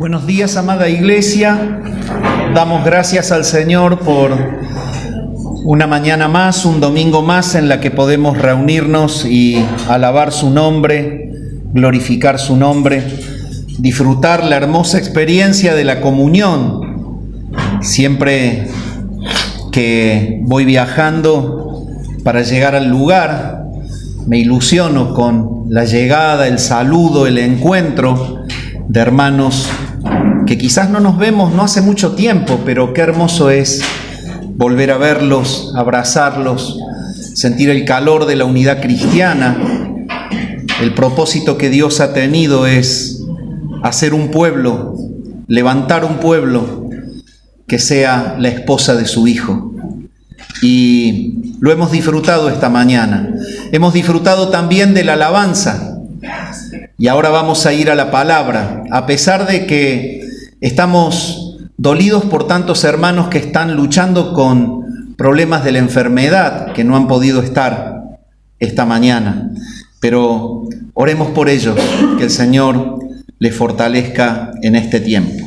Buenos días, amada iglesia. Damos gracias al Señor por una mañana más, un domingo más en la que podemos reunirnos y alabar su nombre, glorificar su nombre, disfrutar la hermosa experiencia de la comunión. Siempre que voy viajando para llegar al lugar, me ilusiono con la llegada, el saludo, el encuentro de hermanos que quizás no nos vemos no hace mucho tiempo, pero qué hermoso es volver a verlos, abrazarlos, sentir el calor de la unidad cristiana. El propósito que Dios ha tenido es hacer un pueblo, levantar un pueblo que sea la esposa de su Hijo. Y lo hemos disfrutado esta mañana. Hemos disfrutado también de la alabanza. Y ahora vamos a ir a la palabra. A pesar de que estamos dolidos por tantos hermanos que están luchando con problemas de la enfermedad, que no han podido estar esta mañana. Pero oremos por ellos, que el Señor les fortalezca en este tiempo.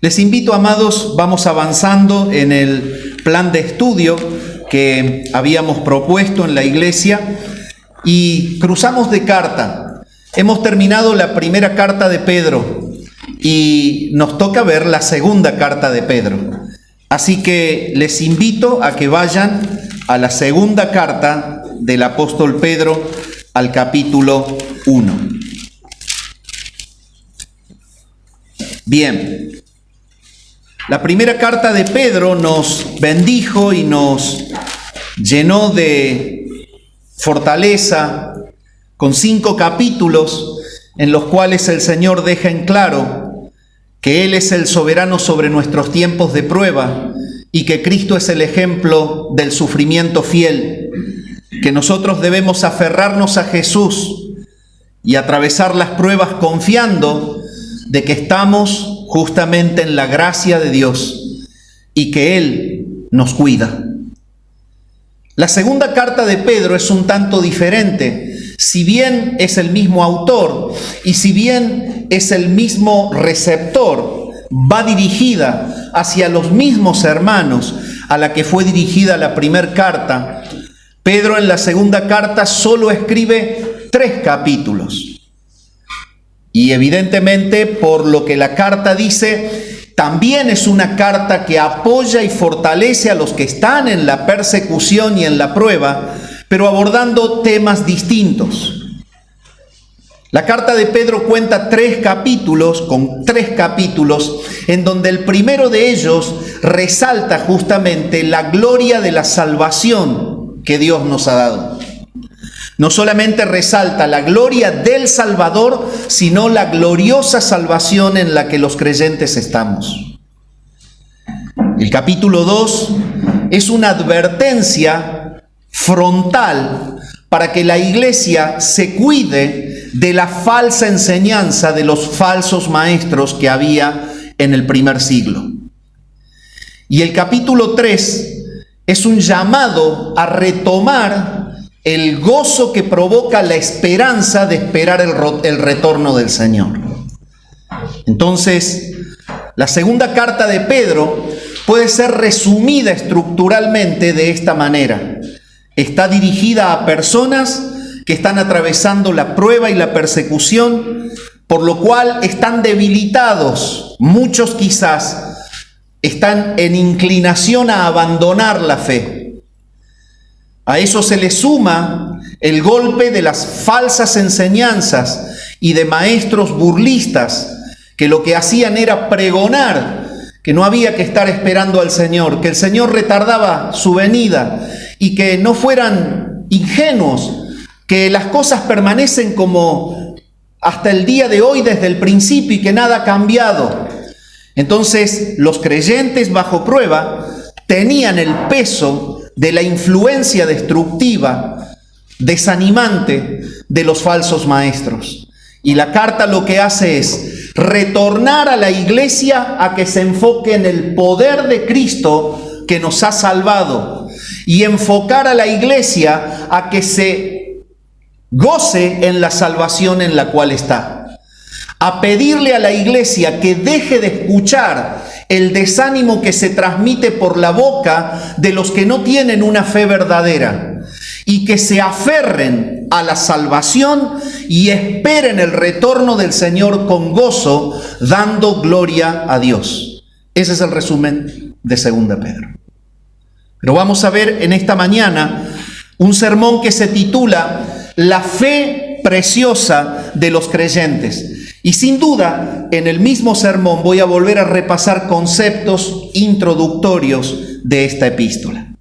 Les invito, amados, vamos avanzando en el plan de estudio que habíamos propuesto en la iglesia y cruzamos de carta. Hemos terminado la primera carta de Pedro y nos toca ver la segunda carta de Pedro. Así que les invito a que vayan a la segunda carta del apóstol Pedro al capítulo 1. Bien. La primera carta de Pedro nos bendijo y nos llenó de fortaleza con 5 capítulos en los cuales el Señor deja en claro que Él es el soberano sobre nuestros tiempos de prueba y que Cristo es el ejemplo del sufrimiento fiel, que nosotros debemos aferrarnos a Jesús y atravesar las pruebas confiando de que estamos justamente en la gracia de Dios y que Él nos cuida. La segunda carta de Pedro es un tanto diferente. Si bien es el mismo autor y si bien es el mismo receptor, va dirigida hacia los mismos hermanos a la que fue dirigida la primera carta. Pedro en la segunda carta solo escribe 3 capítulos. Y evidentemente, por lo que la carta dice, también es una carta que apoya y fortalece a los que están en la persecución y en la prueba, pero abordando temas distintos. La carta de Pedro cuenta 3 capítulos, con 3 capítulos, en donde el primero de ellos resalta justamente la gloria de la salvación que Dios nos ha dado. No solamente resalta la gloria del Salvador, sino la gloriosa salvación en la que los creyentes estamos. El capítulo 2 es una advertencia frontal para que la iglesia se cuide de la falsa enseñanza de los falsos maestros que había en el primer siglo. Y el capítulo 3 es un llamado a retomar el gozo que provoca la esperanza de esperar el retorno del Señor. Entonces, la segunda carta de Pedro puede ser resumida estructuralmente de esta manera. Está dirigida a personas que están atravesando la prueba y la persecución, por lo cual están debilitados. Muchos quizás están en inclinación a abandonar la fe. A eso se le suma el golpe de las falsas enseñanzas y de maestros burlistas que lo que hacían era pregonar que no había que estar esperando al Señor, que el Señor retardaba su venida y que no fueran ingenuos, que las cosas permanecen como hasta el día de hoy desde el principio y que nada ha cambiado. Entonces los creyentes bajo prueba tenían el peso de la influencia destructiva, desanimante de los falsos maestros. Y la carta lo que hace es retornar a la iglesia a que se enfoque en el poder de Cristo que nos ha salvado y enfocar a la iglesia a que se goce en la salvación en la cual está. a pedirle a la iglesia que deje de escuchar el desánimo que se transmite por la boca de los que no tienen una fe verdadera y que se aferren a la salvación y esperen el retorno del Señor con gozo, dando gloria a Dios. Ese es el resumen de 2 Pedro. Pero vamos a ver en esta mañana un sermón que se titula La fe preciosa de los creyentes. Y sin duda, en el mismo sermón voy a volver a repasar conceptos introductorios de esta epístola.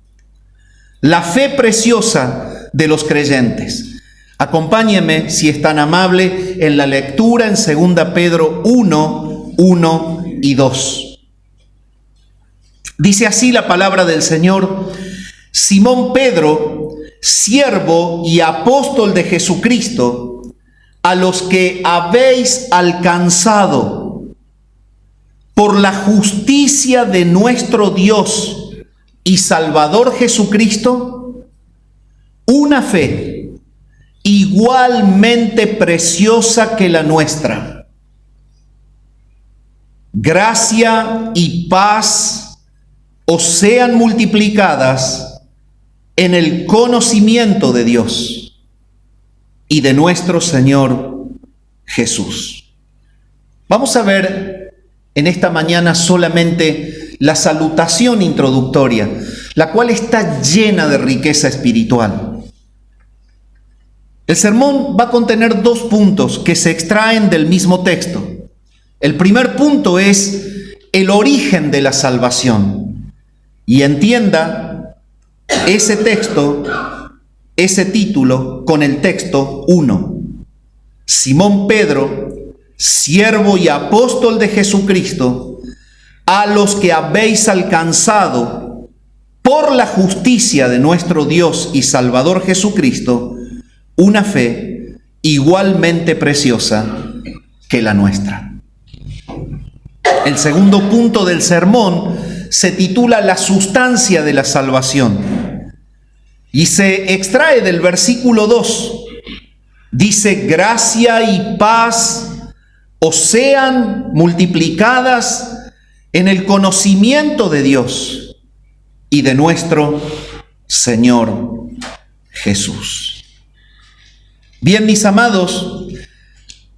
La fe preciosa de los creyentes. Acompáñeme, si es tan amable, en la lectura en 2 Pedro 1, 1 y 2. Dice así la palabra del Señor: Simón Pedro, siervo y apóstol de Jesucristo, a los que habéis alcanzado por la justicia de nuestro Dios y Salvador Jesucristo, una fe igualmente preciosa que la nuestra. Gracia y paz os sean multiplicadas en el conocimiento de Dios y de nuestro Señor Jesús. Vamos a ver en esta mañana solamente la salutación introductoria, la cual está llena de riqueza espiritual. El sermón va a contener 2 puntos que se extraen del mismo texto. El primer punto es el origen de la salvación. Y entienda ese texto, ese título con el texto 1. Simón Pedro, siervo y apóstol de Jesucristo, a los que habéis alcanzado por la justicia de nuestro Dios y Salvador Jesucristo, una fe igualmente preciosa que la nuestra. El segundo punto del sermón se titula La sustancia de la salvación. Y se extrae del versículo 2. Dice: gracia y paz os sean multiplicadas en el conocimiento de Dios y de nuestro Señor Jesús. Bien, mis amados,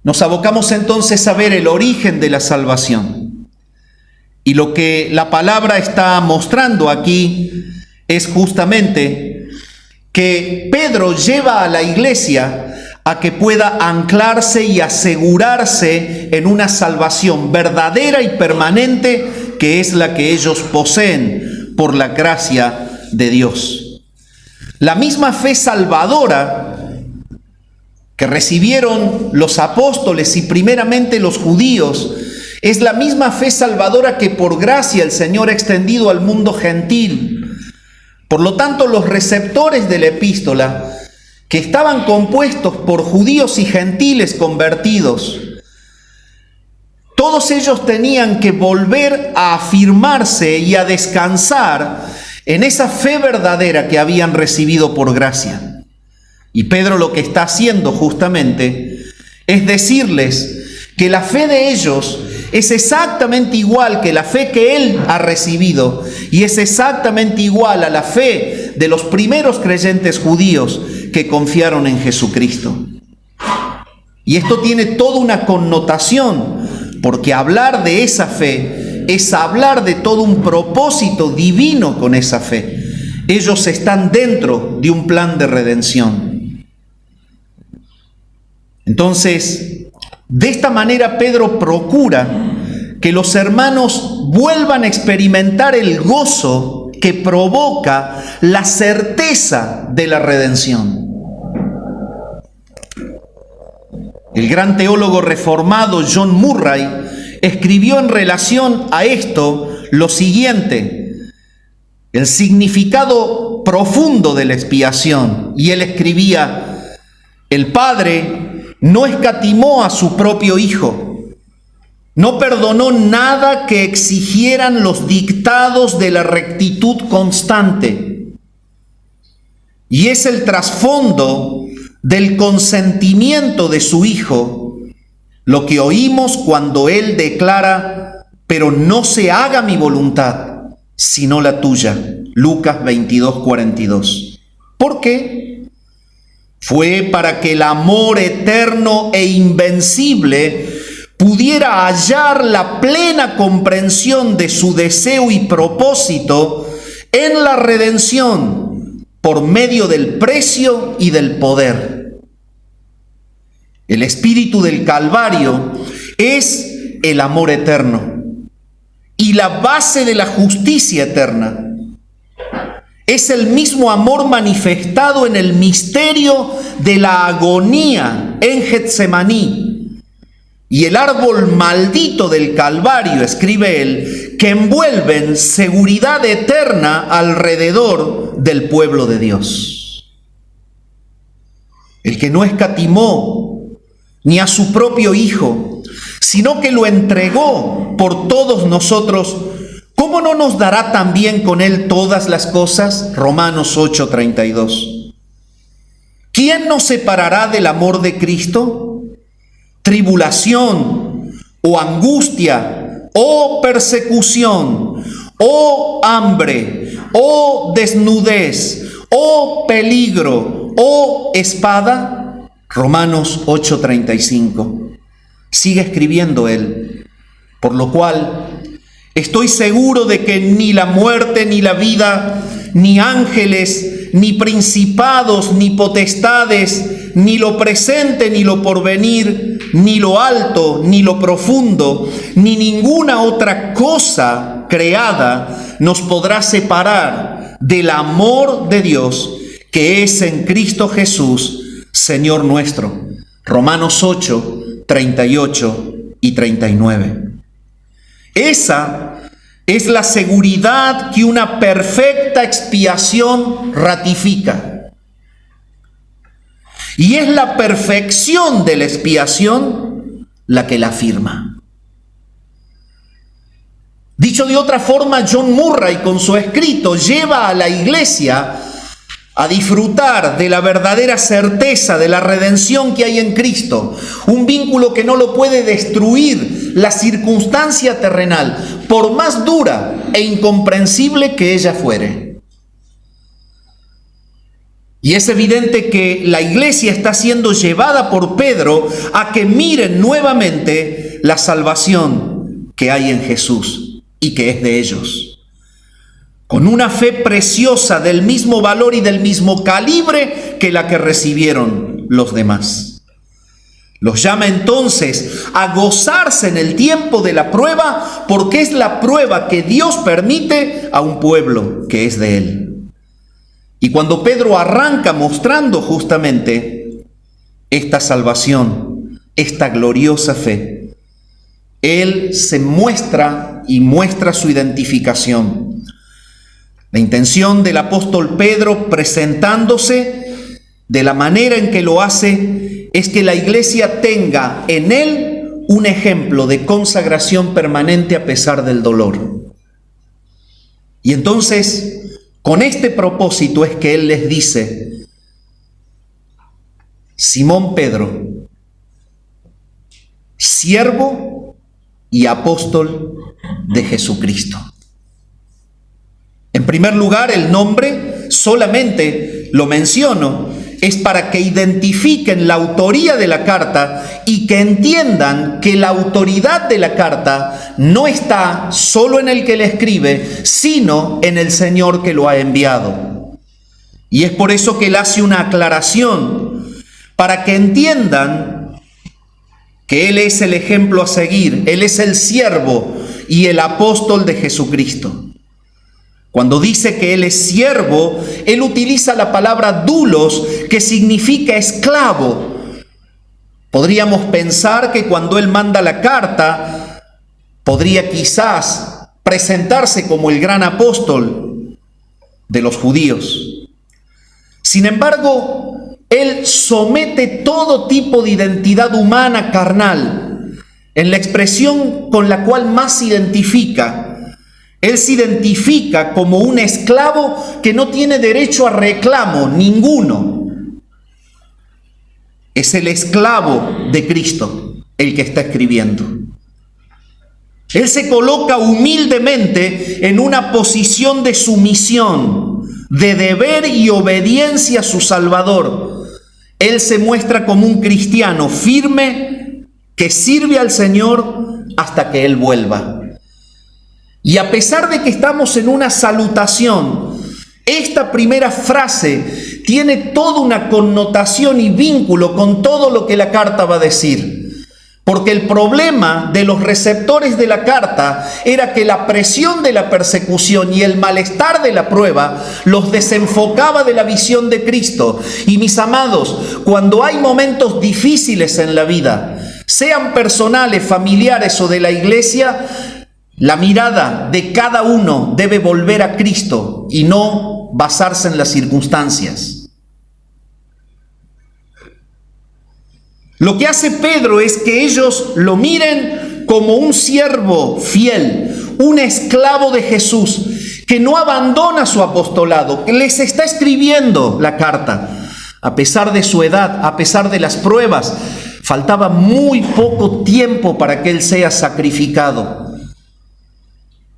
nos abocamos entonces a ver el origen de la salvación. Y lo que la palabra está mostrando aquí es justamente que Pedro lleva a la iglesia a que pueda anclarse y asegurarse en una salvación verdadera y permanente, que es la que ellos poseen por la gracia de Dios. La misma fe salvadora que recibieron los apóstoles y primeramente los judíos es la misma fe salvadora que por gracia el Señor ha extendido al mundo gentil. Por lo tanto, los receptores de la epístola, que estaban compuestos por judíos y gentiles convertidos, todos ellos tenían que volver a afirmarse y a descansar en esa fe verdadera que habían recibido por gracia. Y Pedro lo que está haciendo justamente es decirles que la fe de ellos es exactamente igual que la fe que él ha recibido y es exactamente igual a la fe de los primeros creyentes judíos que confiaron en Jesucristo. Y esto tiene toda una connotación, porque hablar de esa fe es hablar de todo un propósito divino con esa fe. Ellos están dentro de un plan de redención. Entonces, de esta manera Pedro procura que los hermanos vuelvan a experimentar el gozo que provoca la certeza de la redención. El gran teólogo reformado John Murray escribió en relación a esto lo siguiente: el significado profundo de la expiación. Y él escribía: el Padre no escatimó a su propio Hijo, no perdonó nada que exigieran los dictados de la rectitud constante. Y es el trasfondo del consentimiento de su Hijo lo que oímos cuando Él declara, pero no se haga mi voluntad, sino la tuya. Lucas 22:42. ¿Por qué? Fue para que el amor eterno e invencible pudiera hallar la plena comprensión de su deseo y propósito en la redención por medio del precio y del poder. El espíritu del Calvario es el amor eterno y la base de la justicia eterna. Es el mismo amor manifestado en el misterio de la agonía en Getsemaní. Y el árbol maldito del Calvario, escribe él, que envuelven seguridad eterna alrededor del pueblo de Dios. El que no escatimó ni a su propio Hijo, sino que lo entregó por todos nosotros, ¿cómo no nos dará también con Él todas las cosas? Romanos 8:32. ¿Quién nos separará del amor de Cristo? ¿Tribulación, o angustia, o persecución, o hambre, o desnudez, o peligro, o espada? Romanos 8:35. Sigue escribiendo él, por lo cual estoy seguro de que ni la muerte, ni la vida, ni ángeles, ni principados, ni potestades, ni lo presente, ni lo porvenir, ni lo alto, ni lo profundo, ni ninguna otra cosa creada nos podrá separar del amor de Dios que es en Cristo Jesús, Señor nuestro. Romanos 8:38 y 39. Esa es la seguridad que una perfecta expiación ratifica. Y es la perfección de la expiación la que la afirma. Dicho de otra forma, John Murray con su escrito lleva a la iglesia a disfrutar de la verdadera certeza de la redención que hay en Cristo, un vínculo que no lo puede destruir la circunstancia terrenal, por más dura e incomprensible que ella fuere. Y es evidente que la iglesia está siendo llevada por Pedro a que miren nuevamente la salvación que hay en Jesús y que es de ellos, con una fe preciosa del mismo valor y del mismo calibre que la que recibieron los demás. Los llama entonces a gozarse en el tiempo de la prueba, porque es la prueba que Dios permite a un pueblo que es de Él. Y cuando Pedro arranca mostrando justamente esta salvación, esta gloriosa fe, él se muestra y muestra su identificación. La intención del apóstol Pedro presentándose de la manera en que lo hace es que la iglesia tenga en él un ejemplo de consagración permanente a pesar del dolor. Y entonces, con este propósito es que él les dice: Simón Pedro, siervo y apóstol de Jesucristo. En primer lugar, el nombre solamente lo menciono, es para que identifiquen la autoría de la carta y que entiendan que la autoridad de la carta no está solo en el que le escribe, sino en el Señor que lo ha enviado. Y es por eso que él hace una aclaración, para que entiendan que él es el ejemplo a seguir, él es el siervo y el apóstol de Jesucristo. Cuando dice que él es siervo, él utiliza la palabra doulos, que significa esclavo. Podríamos pensar que cuando él manda la carta, podría quizás presentarse como el gran apóstol de los judíos. Sin embargo, él somete todo tipo de identidad humana carnal en la expresión con la cual más se identifica. Él se identifica como un esclavo que no tiene derecho a reclamo ninguno. Es el esclavo de Cristo. el que está escribiendo. Él se coloca humildemente en una posición de sumisión, de deber y obediencia a su Salvador. Él se muestra como un cristiano firme que sirve al Señor hasta que Él vuelva. Y a pesar de que estamos en una salutación, esta primera frase tiene toda una connotación y vínculo con todo lo que la carta va a decir. Porque el problema de los receptores de la carta era que la presión de la persecución y el malestar de la prueba los desenfocaba de la visión de Cristo. Y mis amados, cuando hay momentos difíciles en la vida, sean personales, familiares o de la iglesia, la mirada de cada uno debe volver a Cristo y no basarse en las circunstancias. Lo que hace Pedro es que ellos lo miren como un siervo fiel, un esclavo de Jesús, que no abandona su apostolado, que les está escribiendo la carta. A pesar de su edad, a pesar de las pruebas, faltaba muy poco tiempo para que él sea sacrificado.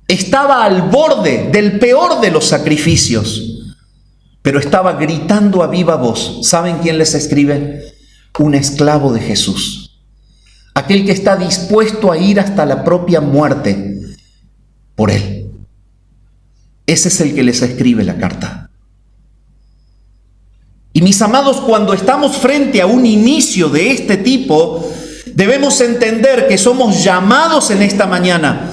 Estaba al borde del peor de los sacrificios, pero estaba gritando a viva voz. ¿Saben quién les escribe? Un esclavo de Jesús, aquel que está dispuesto a ir hasta la propia muerte por él. Ese es el que les escribe la carta. Y mis amados, cuando estamos frente a un inicio de este tipo, debemos entender que somos llamados en esta mañana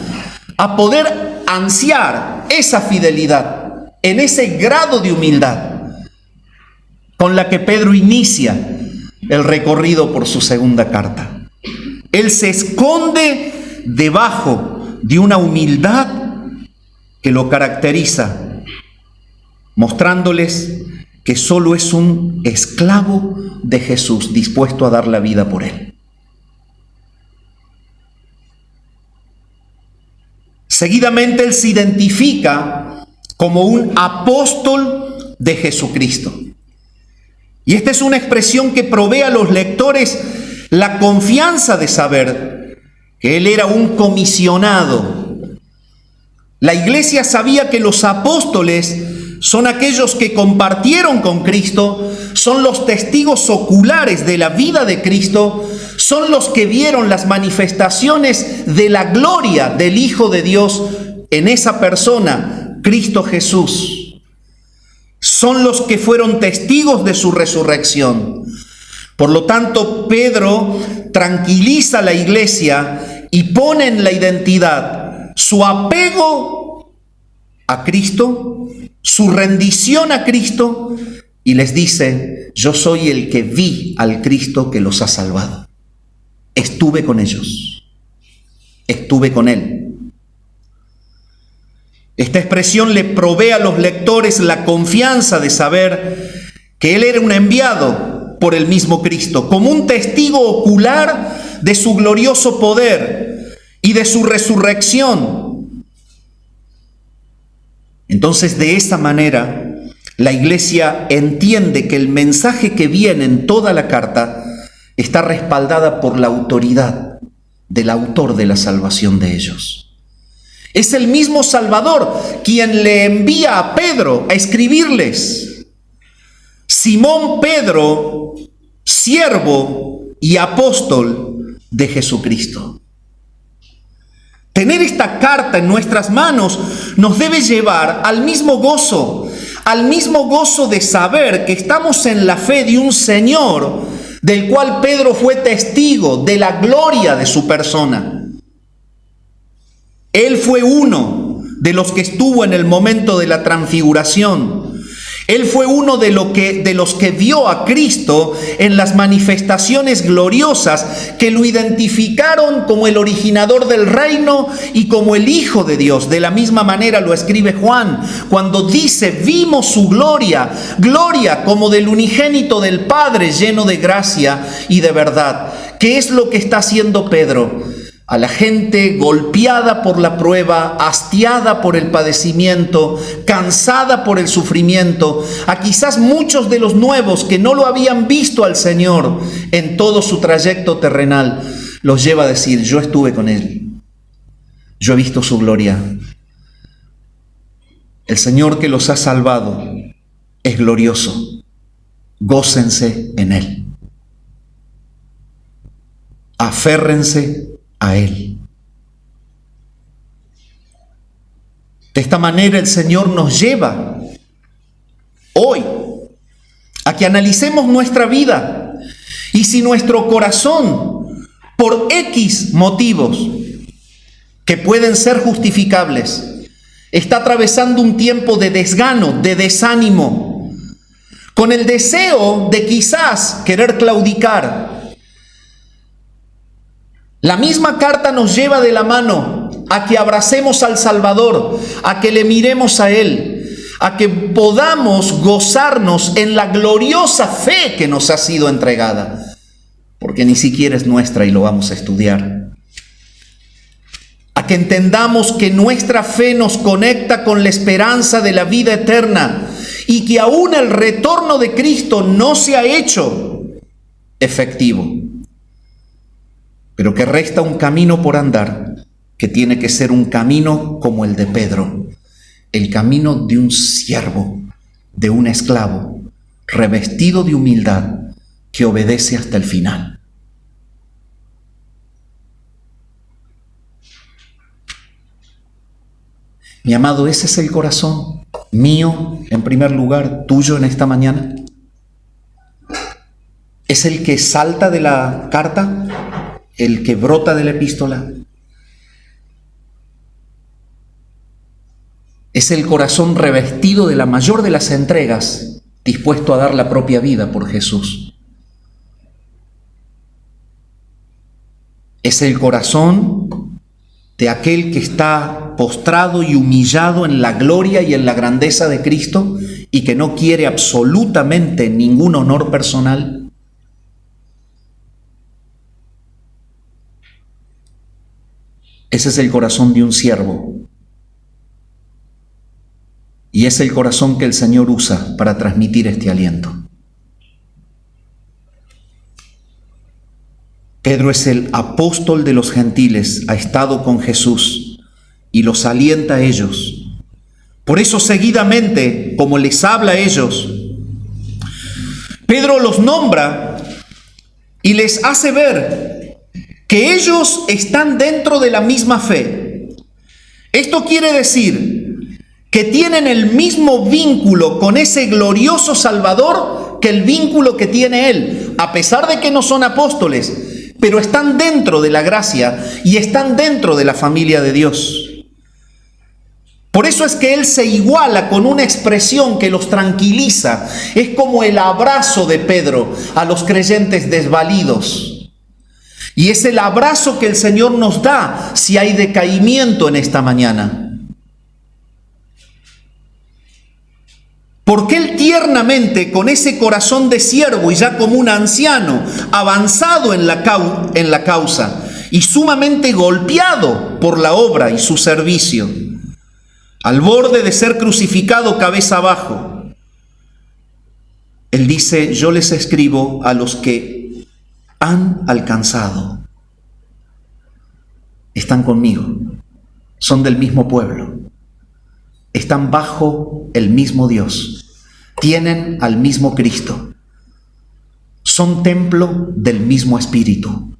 a poder ansiar esa fidelidad, en ese grado de humildad con la que Pedro inicia el recorrido por su segunda carta. Él se esconde debajo de una humildad que lo caracteriza, mostrándoles que solo es un esclavo de Jesús dispuesto a dar la vida por él. Seguidamente él se identifica como un apóstol de Jesucristo. Y esta es una expresión que provee a los lectores la confianza de saber que él era un comisionado. La iglesia sabía que los apóstoles son aquellos que compartieron con Cristo, son los testigos oculares de la vida de Cristo, son los que vieron las manifestaciones de la gloria del Hijo de Dios en esa persona, Cristo Jesús. Son los que fueron testigos de su resurrección. Por lo tanto, Pedro tranquiliza a la iglesia y pone en la identidad su apego a Cristo, su rendición a Cristo, y les dice: yo soy el que vi al Cristo que los ha salvado. Estuve con ellos, estuve con Él. Esta expresión le provee a los lectores la confianza de saber que Él era un enviado por el mismo Cristo, como un testigo ocular de su glorioso poder y de su resurrección. Entonces, de esa manera, la iglesia entiende que el mensaje que viene en toda la carta está respaldada por la autoridad del autor de la salvación de ellos. Es el mismo Salvador quien le envía a Pedro a escribirles. Simón Pedro, siervo y apóstol de Jesucristo. Tener esta carta en nuestras manos nos debe llevar al mismo gozo de saber que estamos en la fe de un Señor del cual Pedro fue testigo de la gloria de su persona. Él fue uno de los que estuvo en el momento de la transfiguración. Él fue uno de los que vio a Cristo en las manifestaciones gloriosas que lo identificaron como el originador del reino y como el Hijo de Dios. De la misma manera lo escribe Juan cuando dice: vimos su gloria, gloria como del unigénito del Padre, lleno de gracia y de verdad. ¿Qué es lo que está haciendo Pedro? A la gente golpeada por la prueba, hastiada por el padecimiento, cansada por el sufrimiento, a quizás muchos de los nuevos que no lo habían visto al Señor en todo su trayecto terrenal. los lleva a decir: yo estuve con Él, yo he visto su gloria. El Señor que los ha salvado es glorioso. Gócense en Él. Aférrense a Él. De esta manera el Señor nos lleva hoy a que analicemos nuestra vida y si nuestro corazón, por X motivos que pueden ser justificables, está atravesando un tiempo de desgano, de desánimo, con el deseo de quizás querer claudicar. La misma carta nos lleva de la mano a que abracemos al Salvador, a que le miremos a Él, a que podamos gozarnos en la gloriosa fe que nos ha sido entregada, porque ni siquiera es nuestra y lo vamos a estudiar. A que entendamos que nuestra fe nos conecta con la esperanza de la vida eterna y que aún el retorno de Cristo no se ha hecho efectivo, pero que resta un camino por andar, que tiene que ser un camino como el de Pedro, el camino de un siervo, de un esclavo, revestido de humildad, que obedece hasta el final. Mi amado, ese es el corazón mío, en primer lugar, tuyo en esta mañana. Es el que salta de la carta, el que brota de la epístola. Es el corazón revestido de la mayor de las entregas, dispuesto a dar la propia vida por Jesús. Es el corazón de aquel que está postrado y humillado en la gloria y en la grandeza de Cristo y que no quiere absolutamente ningún honor personal. Ese es el corazón de un siervo. Y es el corazón que el Señor usa para transmitir este aliento. Pedro es el apóstol de los gentiles, ha estado con Jesús y los alienta a ellos. Por eso seguidamente, como les habla a ellos, Pedro los nombra y les hace ver que ellos están dentro de la misma fe. Esto quiere decir que tienen el mismo vínculo con ese glorioso Salvador que el vínculo que tiene Él, a pesar de que no son apóstoles, pero están dentro de la gracia y están dentro de la familia de Dios. Por eso es que Él se iguala con una expresión que los tranquiliza. Es como el abrazo de Pedro a los creyentes desvalidos. Y es el abrazo que el Señor nos da si hay decaimiento en esta mañana. Porque Él tiernamente, con ese corazón de siervo y ya como un anciano, avanzado en la causa y sumamente golpeado por la obra y su servicio, al borde de ser crucificado cabeza abajo, Él dice: yo les escribo a los que han alcanzado, están conmigo, son del mismo pueblo, están bajo el mismo Dios, tienen al mismo Cristo, son templo del mismo Espíritu,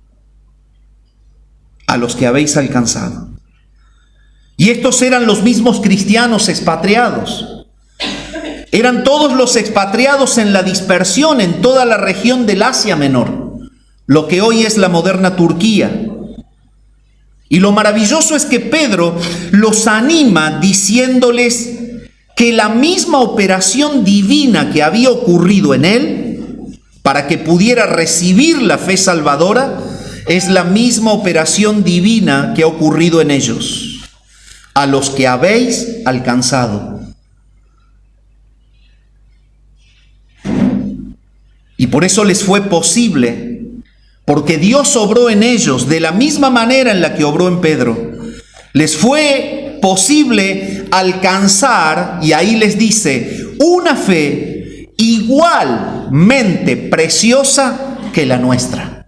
a los que habéis alcanzado. Y estos eran los mismos cristianos expatriados. Eran todos los expatriados en la dispersión en toda la región del Asia Menor, lo que hoy es la moderna Turquía. Y lo maravilloso es que Pedro los anima diciéndoles que la misma operación divina que había ocurrido en él para que pudiera recibir la fe salvadora es la misma operación divina que ha ocurrido en ellos, a los que habéis alcanzado. Y por eso les fue posible, porque Dios obró en ellos de la misma manera en la que obró en Pedro. Les fue posible alcanzar, y ahí les dice, una fe igualmente preciosa que la nuestra.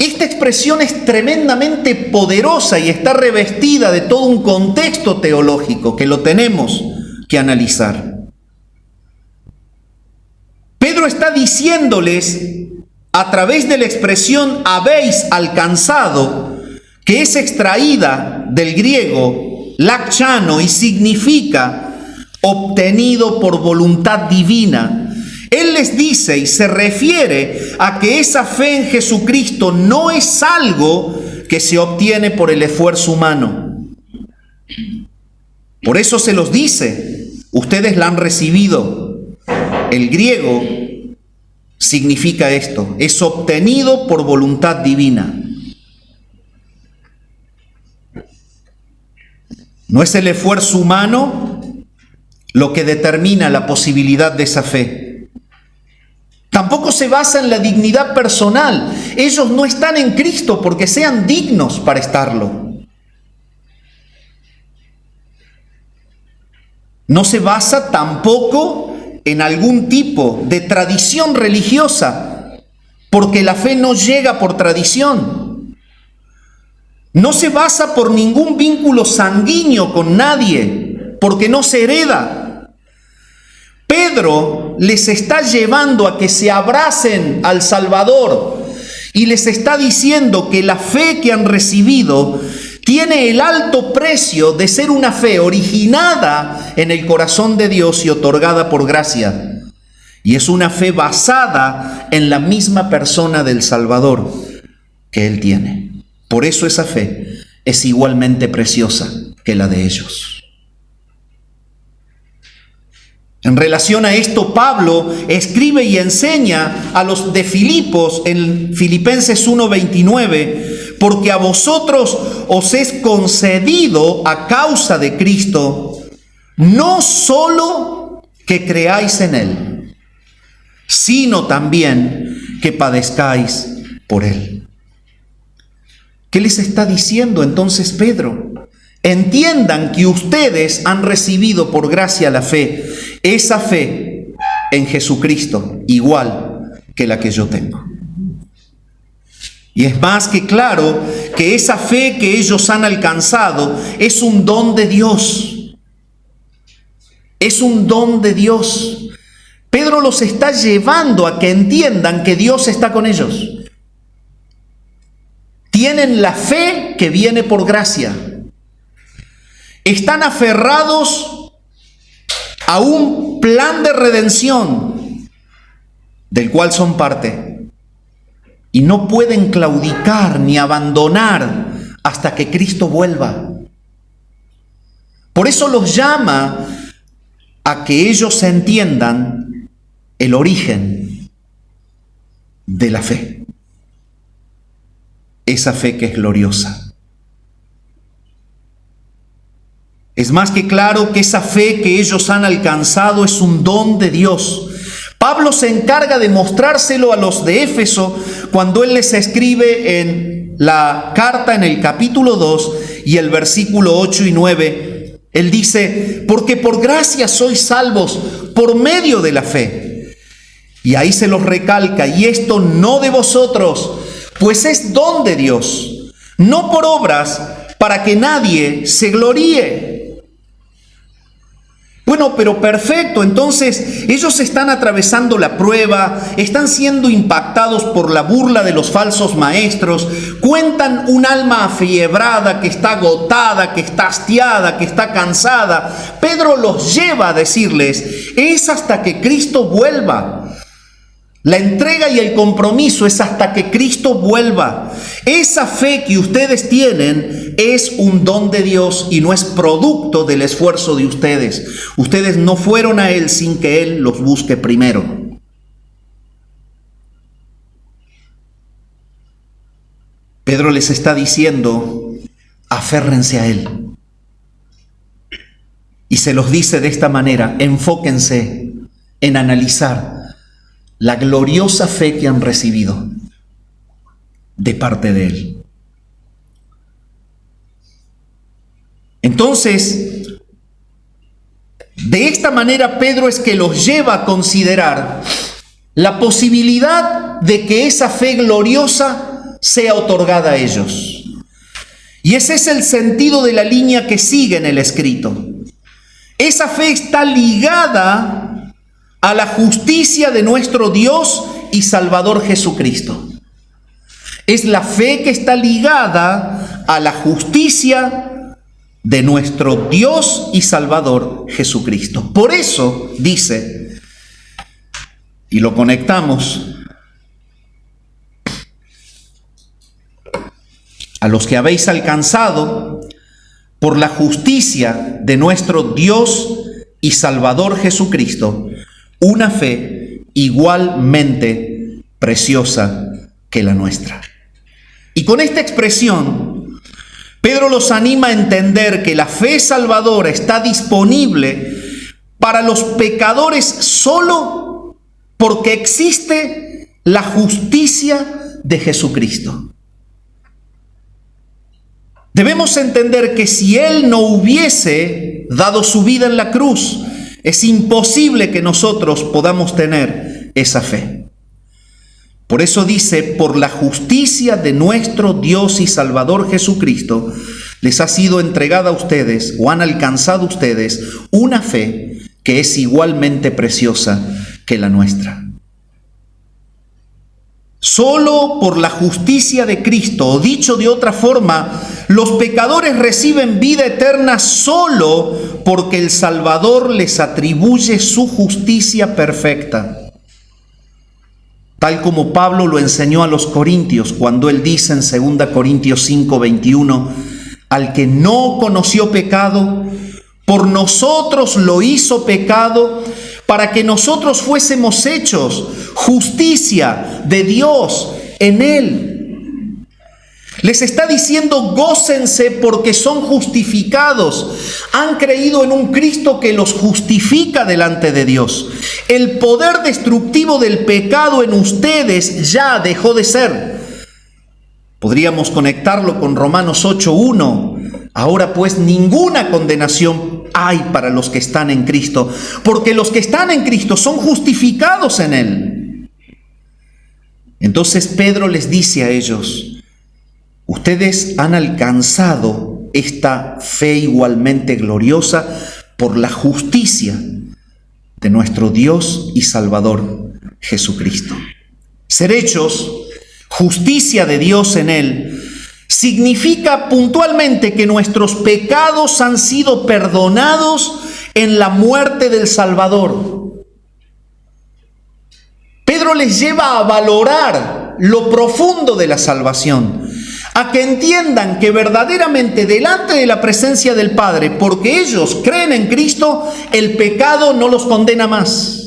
Esta expresión es tremendamente poderosa y está revestida de todo un contexto teológico que lo tenemos que analizar. Pedro está diciéndoles a través de la expresión habéis alcanzado, que es extraída del griego lakchano y significa obtenido por voluntad divina. Él les dice y se refiere a que esa fe en Jesucristo no es algo que se obtiene por el esfuerzo humano. Por eso se los dice, ustedes la han recibido. El griego significa esto, es obtenido por voluntad divina. No es el esfuerzo humano lo que determina la posibilidad de esa fe. Tampoco se basa en la dignidad personal. Ellos no están en Cristo porque sean dignos para estarlo. No se basa tampoco en algún tipo de tradición religiosa, porque la fe no llega por tradición. No se basa por ningún vínculo sanguíneo con nadie, porque no se hereda. Pedro les está llevando a que se abracen al Salvador y les está diciendo que la fe que han recibido tiene el alto precio de ser una fe originada en el corazón de Dios y otorgada por gracia. Y es una fe basada en la misma persona del Salvador que Él tiene. Por eso esa fe es igualmente preciosa que la de ellos. En relación a esto, Pablo escribe y enseña a los de Filipos en Filipenses 1:29, porque a vosotros os es concedido a causa de Cristo, no solo que creáis en Él, sino también que padezcáis por Él. ¿Qué les está diciendo entonces Pedro? Entiendan que ustedes han recibido por gracia la fe, esa fe en Jesucristo, igual que la que yo tengo. Y es más que claro que esa fe que ellos han alcanzado es un don de Dios. Es un don de Dios. Pedro los está llevando a que entiendan que Dios está con ellos. Tienen la fe que viene por gracia. Están aferrados a un plan de redención del cual son parte. Y no pueden claudicar ni abandonar hasta que Cristo vuelva. Por eso los llama a que ellos entiendan el origen de la fe. Esa fe que es gloriosa. Es más que claro que esa fe que ellos han alcanzado es un don de Dios. Pablo se encarga de mostrárselo a los de Éfeso cuando él les escribe en la carta en el capítulo 2 y el versículo 8 y 9. Él dice, porque por gracia sois salvos por medio de la fe. Y ahí se los recalca, y esto no de vosotros, pues es don de Dios, no por obras para que nadie se gloríe. Bueno, pero perfecto, entonces ellos están atravesando la prueba, están siendo impactados por la burla de los falsos maestros, cuentan un alma afiebrada que está agotada, que está hastiada, que está cansada. Pedro los lleva a decirles, es hasta que Cristo vuelva. La entrega y el compromiso es hasta que Cristo vuelva. Esa fe que ustedes tienen es un don de Dios y no es producto del esfuerzo de ustedes. Ustedes no fueron a Él sin que Él los busque primero. Pedro les está diciendo, aférrense a Él. Y se los dice de esta manera, enfóquense en analizar la gloriosa fe que han recibido de parte de Él. Entonces, de esta manera Pedro es que los lleva a considerar la posibilidad de que esa fe gloriosa sea otorgada a ellos. Y ese es el sentido de la línea que sigue en el escrito. Esa fe está ligada a la justicia de nuestro Dios y Salvador Jesucristo. Es la fe que está ligada a la justicia de nuestro Dios y Salvador Jesucristo. Por eso dice, y lo conectamos, a los que habéis alcanzado por la justicia de nuestro Dios y Salvador Jesucristo, una fe igualmente preciosa que la nuestra. Y con esta expresión, Pedro los anima a entender que la fe salvadora está disponible para los pecadores solo porque existe la justicia de Jesucristo. Debemos entender que si Él no hubiese dado su vida en la cruz, es imposible que nosotros podamos tener esa fe. Por eso dice, por la justicia de nuestro Dios y Salvador Jesucristo, les ha sido entregada a ustedes, o han alcanzado ustedes, una fe que es igualmente preciosa que la nuestra. Solo por la justicia de Cristo, o dicho de otra forma, los pecadores reciben vida eterna solo porque el Salvador les atribuye su justicia perfecta. Tal como Pablo lo enseñó a los corintios cuando él dice en 2 Corintios 5:21, al que no conoció pecado, por nosotros lo hizo pecado, para que nosotros fuésemos hechos justicia de Dios en él. Les está diciendo, gócense porque son justificados. Han creído en un Cristo que los justifica delante de Dios. El poder destructivo del pecado en ustedes ya dejó de ser. Podríamos conectarlo con Romanos 8:1. Ahora pues ninguna condenación hay para los que están en Cristo, porque los que están en Cristo son justificados en Él. Entonces Pedro les dice a ellos, ustedes han alcanzado esta fe igualmente gloriosa por la justicia de nuestro Dios y Salvador Jesucristo. Ser hechos justicia de Dios en Él significa puntualmente que nuestros pecados han sido perdonados en la muerte del Salvador. Pedro les lleva a valorar lo profundo de la salvación, a que entiendan que verdaderamente delante de la presencia del Padre, porque ellos creen en Cristo, el pecado no los condena más.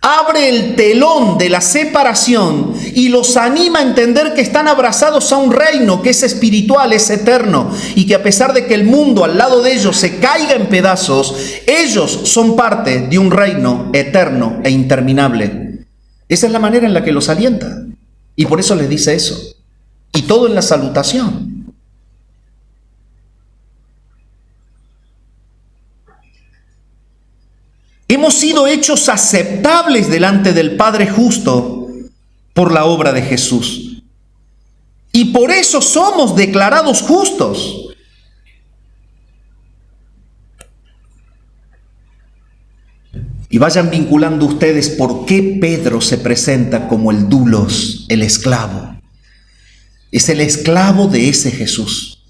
Abre el telón de la separación y los anima a entender que están abrazados a un reino que es espiritual, es eterno, y que a pesar de que el mundo al lado de ellos se caiga en pedazos, ellos son parte de un reino eterno e interminable. Esa es la manera en la que los alienta, y por eso les dice eso. Y todo en la salutación. Hemos sido hechos aceptables delante del Padre justo por la obra de Jesús. Y por eso somos declarados justos. Y vayan vinculando ustedes por qué Pedro se presenta como el doulos, el esclavo. Es el esclavo de ese Jesús,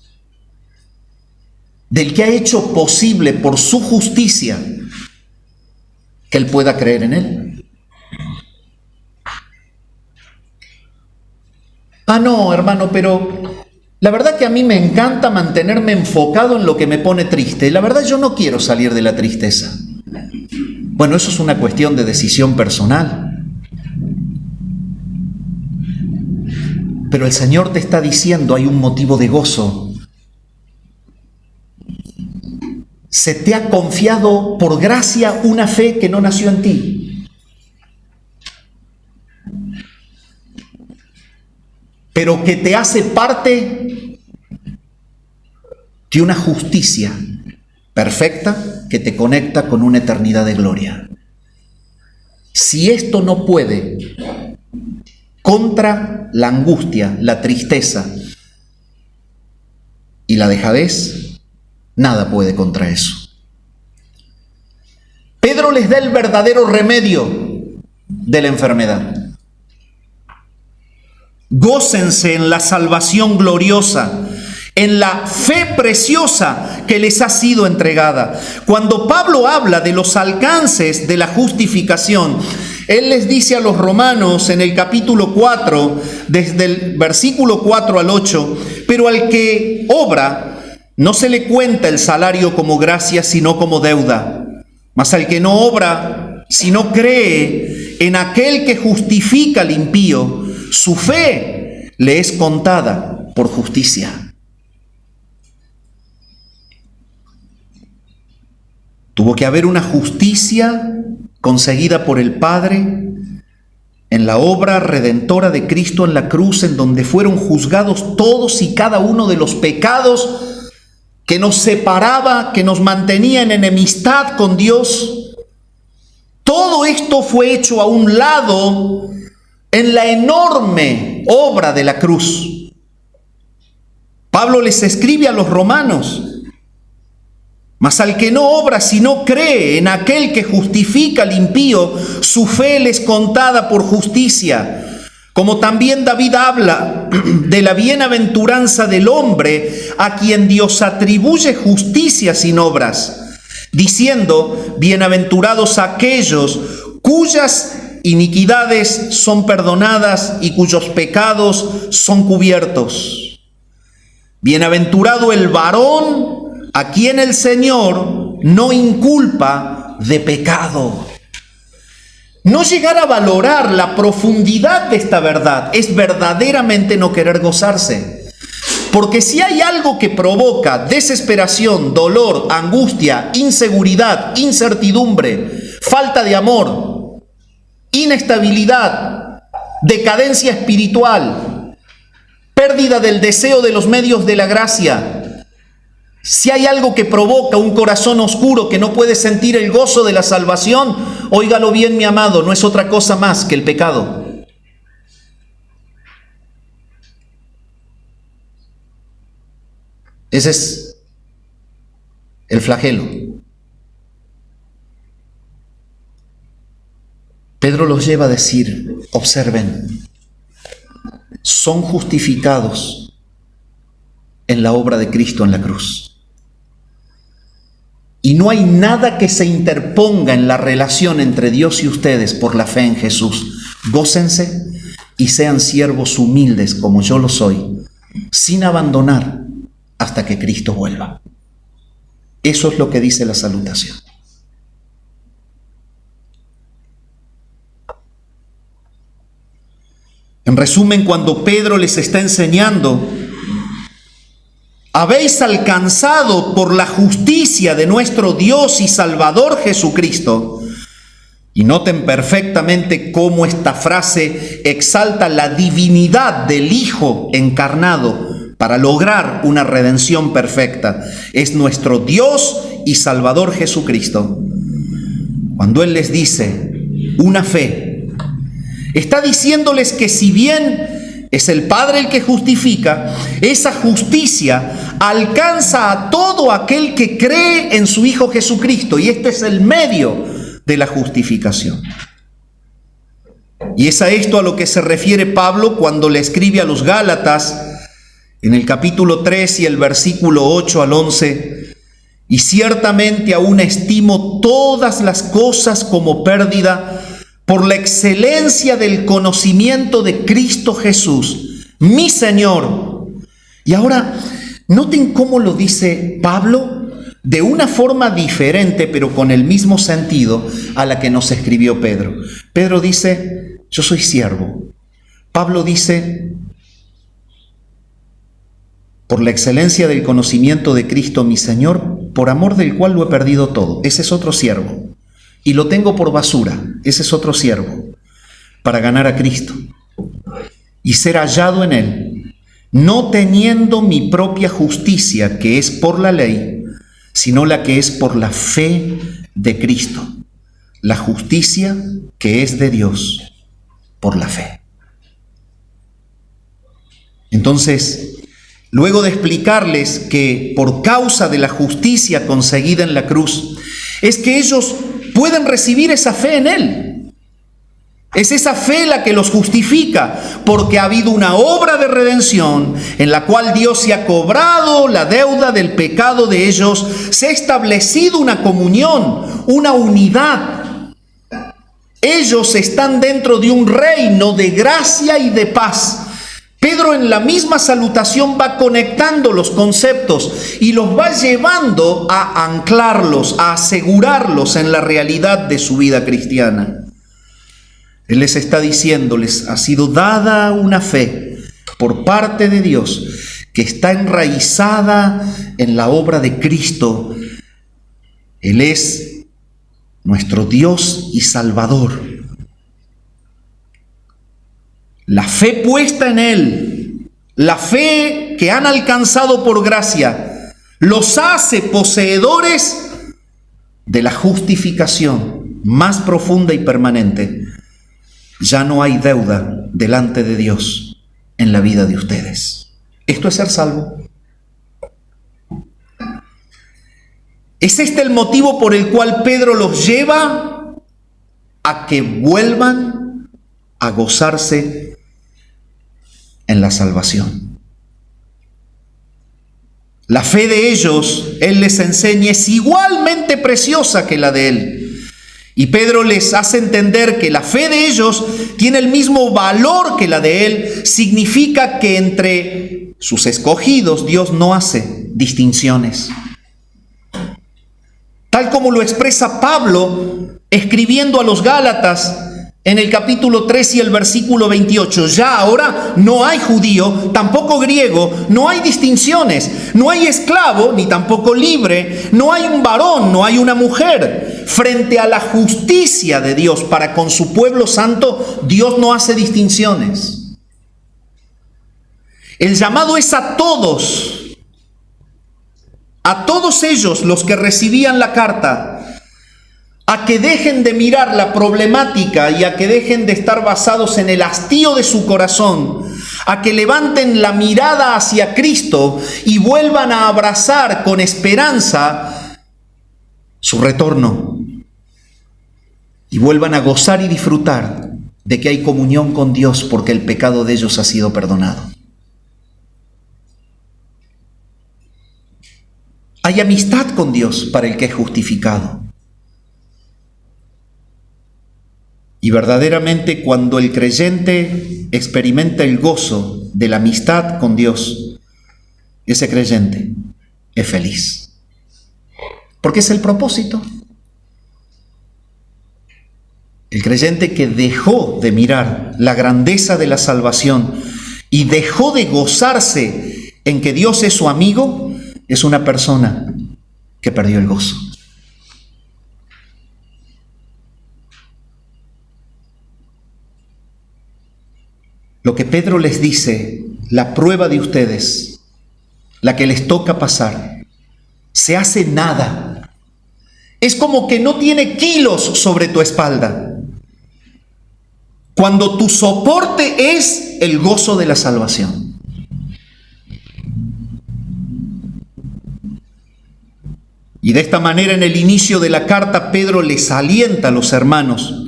del que ha hecho posible por su justicia que él pueda creer en él. No, hermano, pero la verdad que a mí me encanta mantenerme enfocado en lo que me pone triste. La verdad yo no quiero salir de la tristeza. Bueno, eso es una cuestión de decisión personal. Pero el Señor te está diciendo, hay un motivo de gozo. Se te ha confiado por gracia una fe que no nació en ti. Pero que te hace parte de una justicia perfecta que te conecta con una eternidad de gloria. Si esto no puede contra la angustia, la tristeza y la dejadez, nada puede contra eso. Pedro les da el verdadero remedio de la enfermedad. Gócense en la salvación gloriosa, en la fe preciosa que les ha sido entregada. Cuando Pablo habla de los alcances de la justificación, él les dice a los romanos en el capítulo 4, desde el versículo 4 al 8, pero al que obra no se le cuenta el salario como gracia, sino como deuda. Mas al que no obra, sino cree en aquel que justifica al impío, su fe le es contada por justicia. Tuvo que haber una justicia conseguida por el Padre en la obra redentora de Cristo en la cruz, en donde fueron juzgados todos y cada uno de los pecados que nos separaba, que nos mantenía en enemistad con Dios. Todo esto fue hecho a un lado en la enorme obra de la cruz. Pablo les escribe a los romanos: mas al que no obra, sino cree en aquel que justifica al impío, su fe le es contada por justicia. Como también David habla de la bienaventuranza del hombre a quien Dios atribuye justicia sin obras, diciendo: bienaventurados aquellos cuyas iniquidades son perdonadas y cuyos pecados son cubiertos. Bienaventurado el varón a quien el Señor no inculpa de pecado. No llegar a valorar la profundidad de esta verdad es verdaderamente no querer gozarse. Porque si hay algo que provoca desesperación, dolor, angustia, inseguridad, incertidumbre, falta de amor, inestabilidad, decadencia espiritual, pérdida del deseo de los medios de la gracia, si hay algo que provoca un corazón oscuro que no puede sentir el gozo de la salvación, óigalo bien, mi amado, no es otra cosa más que el pecado. Ese es el flagelo. Pedro los lleva a decir: observen, son justificados en la obra de Cristo en la cruz. Y no hay nada que se interponga en la relación entre Dios y ustedes por la fe en Jesús. Gócense y sean siervos humildes como yo lo soy, sin abandonar hasta que Cristo vuelva. Eso es lo que dice la salutación. En resumen, cuando Pedro les está enseñando: habéis alcanzado por la justicia de nuestro Dios y Salvador Jesucristo. Y noten perfectamente cómo esta frase exalta la divinidad del Hijo encarnado para lograr una redención perfecta. Es nuestro Dios y Salvador Jesucristo. Cuando Él les dice una fe, está diciéndoles que si bien es el Padre el que justifica, esa justicia alcanza a todo aquel que cree en su Hijo Jesucristo, y este es el medio de la justificación. Y es a esto a lo que se refiere Pablo cuando le escribe a los Gálatas en el capítulo 3 y el versículo 8 al 11: y ciertamente aún estimo todas las cosas como pérdida por la excelencia del conocimiento de Cristo Jesús, mi Señor. Y ahora, noten cómo lo dice Pablo de una forma diferente, pero con el mismo sentido a la que nos escribió Pedro. Pedro dice: yo soy siervo. Pablo dice: por la excelencia del conocimiento de Cristo, mi Señor, por amor del cual lo he perdido todo. Ese es otro siervo. Y lo tengo por basura. Ese es otro siervo. Para ganar a Cristo y ser hallado en Él, no teniendo mi propia justicia, que es por la ley, sino la que es por la fe de Cristo, la justicia que es de Dios por la fe. Entonces, luego de explicarles que por causa de la justicia conseguida en la cruz, es que ellos pueden recibir esa fe en Él. Es esa fe la que los justifica, porque ha habido una obra de redención en la cual Dios se ha cobrado la deuda del pecado de ellos, se ha establecido una comunión, una unidad. Ellos están dentro de un reino de gracia y de paz. Pedro en la misma salutación va conectando los conceptos y los va llevando a anclarlos, a asegurarlos en la realidad de su vida cristiana. Él les está diciendo, les ha sido dada una fe por parte de Dios que está enraizada en la obra de Cristo. Él es nuestro Dios y Salvador. La fe puesta en Él, la fe que han alcanzado por gracia, los hace poseedores de la justificación más profunda y permanente. Ya no hay deuda delante de Dios en la vida de ustedes. Esto es ser salvo. ¿Es este el motivo por el cual Pedro los lleva a que vuelvan a gozarse en la salvación? La fe de ellos, Él les enseña, es igualmente preciosa que la de Él. Y Pedro les hace entender que la fe de ellos tiene el mismo valor que la de Él. Significa que entre sus escogidos Dios no hace distinciones. Tal como lo expresa Pablo escribiendo a los Gálatas en el capítulo 3 y el versículo 28. Ya ahora no hay judío, tampoco griego, no hay distinciones, no hay esclavo ni tampoco libre, no hay un varón, no hay una mujer. Frente a la justicia de Dios para con su pueblo santo, Dios no hace distinciones. El llamado es a todos ellos los que recibían la carta, a que dejen de mirar la problemática y a que dejen de estar basados en el hastío de su corazón, a que levanten la mirada hacia Cristo y vuelvan a abrazar con esperanza su retorno y vuelvan a gozar y disfrutar de que hay comunión con Dios porque el pecado de ellos ha sido perdonado. Hay amistad con Dios para el que es justificado. Y verdaderamente cuando el creyente experimenta el gozo de la amistad con Dios, ese creyente es feliz. Porque es el propósito. El creyente que dejó de mirar la grandeza de la salvación y dejó de gozarse en que Dios es su amigo, es una persona que perdió el gozo. Lo que Pedro les dice, la prueba de ustedes, la que les toca pasar, se hace nada. Es como que no tiene kilos sobre tu espalda. Cuando tu soporte es el gozo de la salvación. Y de esta manera, en el inicio de la carta, Pedro les alienta a los hermanos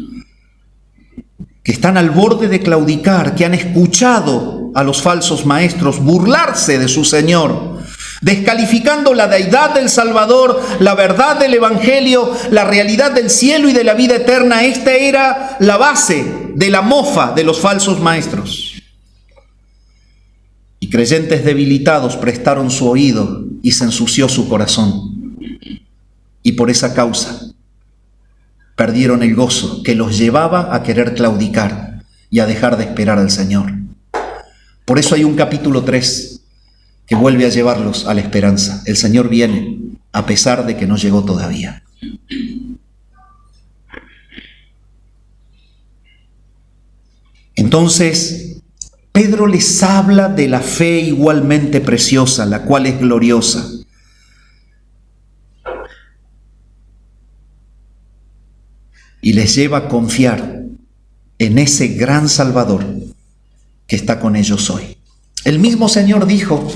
que están al borde de claudicar, que han escuchado a los falsos maestros burlarse de su Señor, descalificando la deidad del Salvador, la verdad del Evangelio, la realidad del cielo y de la vida eterna. Esta era la base de la mofa de los falsos maestros. Y creyentes debilitados prestaron su oído y se ensució su corazón. Y por esa causa perdieron el gozo que los llevaba a querer claudicar y a dejar de esperar al Señor. Por eso hay un capítulo 3 que vuelve a llevarlos a la esperanza. El Señor viene a pesar de que no llegó todavía. Entonces, Pedro les habla de la fe igualmente preciosa, la cual es gloriosa. Y les lleva a confiar en ese gran Salvador que está con ellos hoy. El mismo Señor dijo: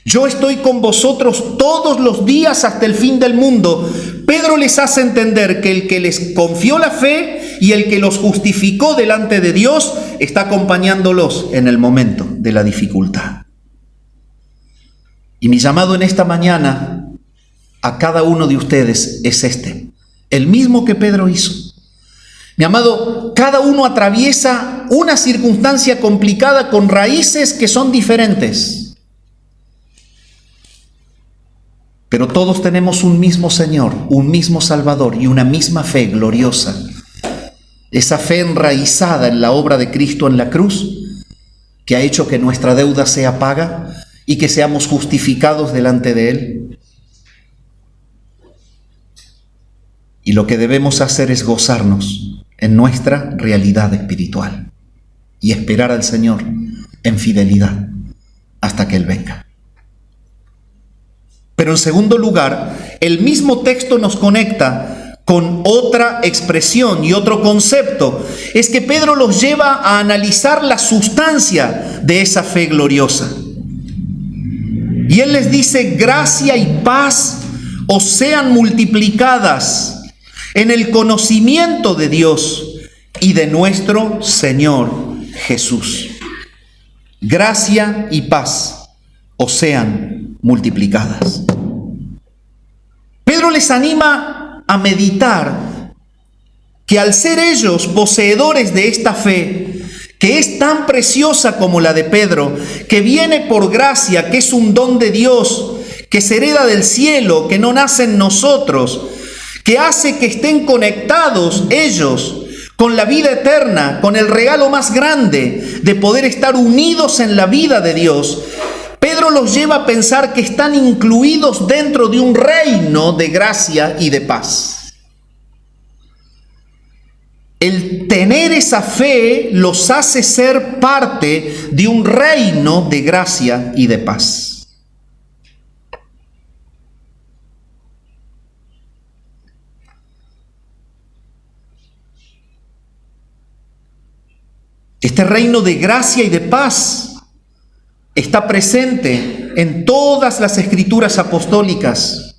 yo estoy con vosotros todos los días hasta el fin del mundo. Pedro les hace entender que el que les confió la fe y el que los justificó delante de Dios está acompañándolos en el momento de la dificultad. Y mi llamado en esta mañana a cada uno de ustedes es el mismo que Pedro hizo. Mi amado, cada uno atraviesa una circunstancia complicada con raíces que son diferentes. Pero todos tenemos un mismo Señor, un mismo Salvador y una misma fe gloriosa. Esa fe enraizada en la obra de Cristo en la cruz, que ha hecho que nuestra deuda sea paga y que seamos justificados delante de Él. Y lo que debemos hacer es gozarnos en nuestra realidad espiritual y esperar al Señor en fidelidad hasta que Él venga. Pero en segundo lugar, el mismo texto nos conecta con otra expresión y otro concepto. Es que Pedro los lleva a analizar la sustancia de esa fe gloriosa. Y él les dice: gracia y paz os sean multiplicadas en el conocimiento de Dios y de nuestro Señor Jesús. Gracia y paz os sean multiplicadas. Pedro les anima a meditar que al ser ellos poseedores de esta fe, que es tan preciosa como la de Pedro, que viene por gracia, que es un don de Dios, que se hereda del cielo, que no nace en nosotros, que hace que estén conectados ellos con la vida eterna, con el regalo más grande de poder estar unidos en la vida de Dios, Pedro los lleva a pensar que están incluidos dentro de un reino de gracia y de paz. El tener esa fe los hace ser parte de un reino de gracia y de paz. Este reino de gracia y de paz está presente en todas las escrituras apostólicas.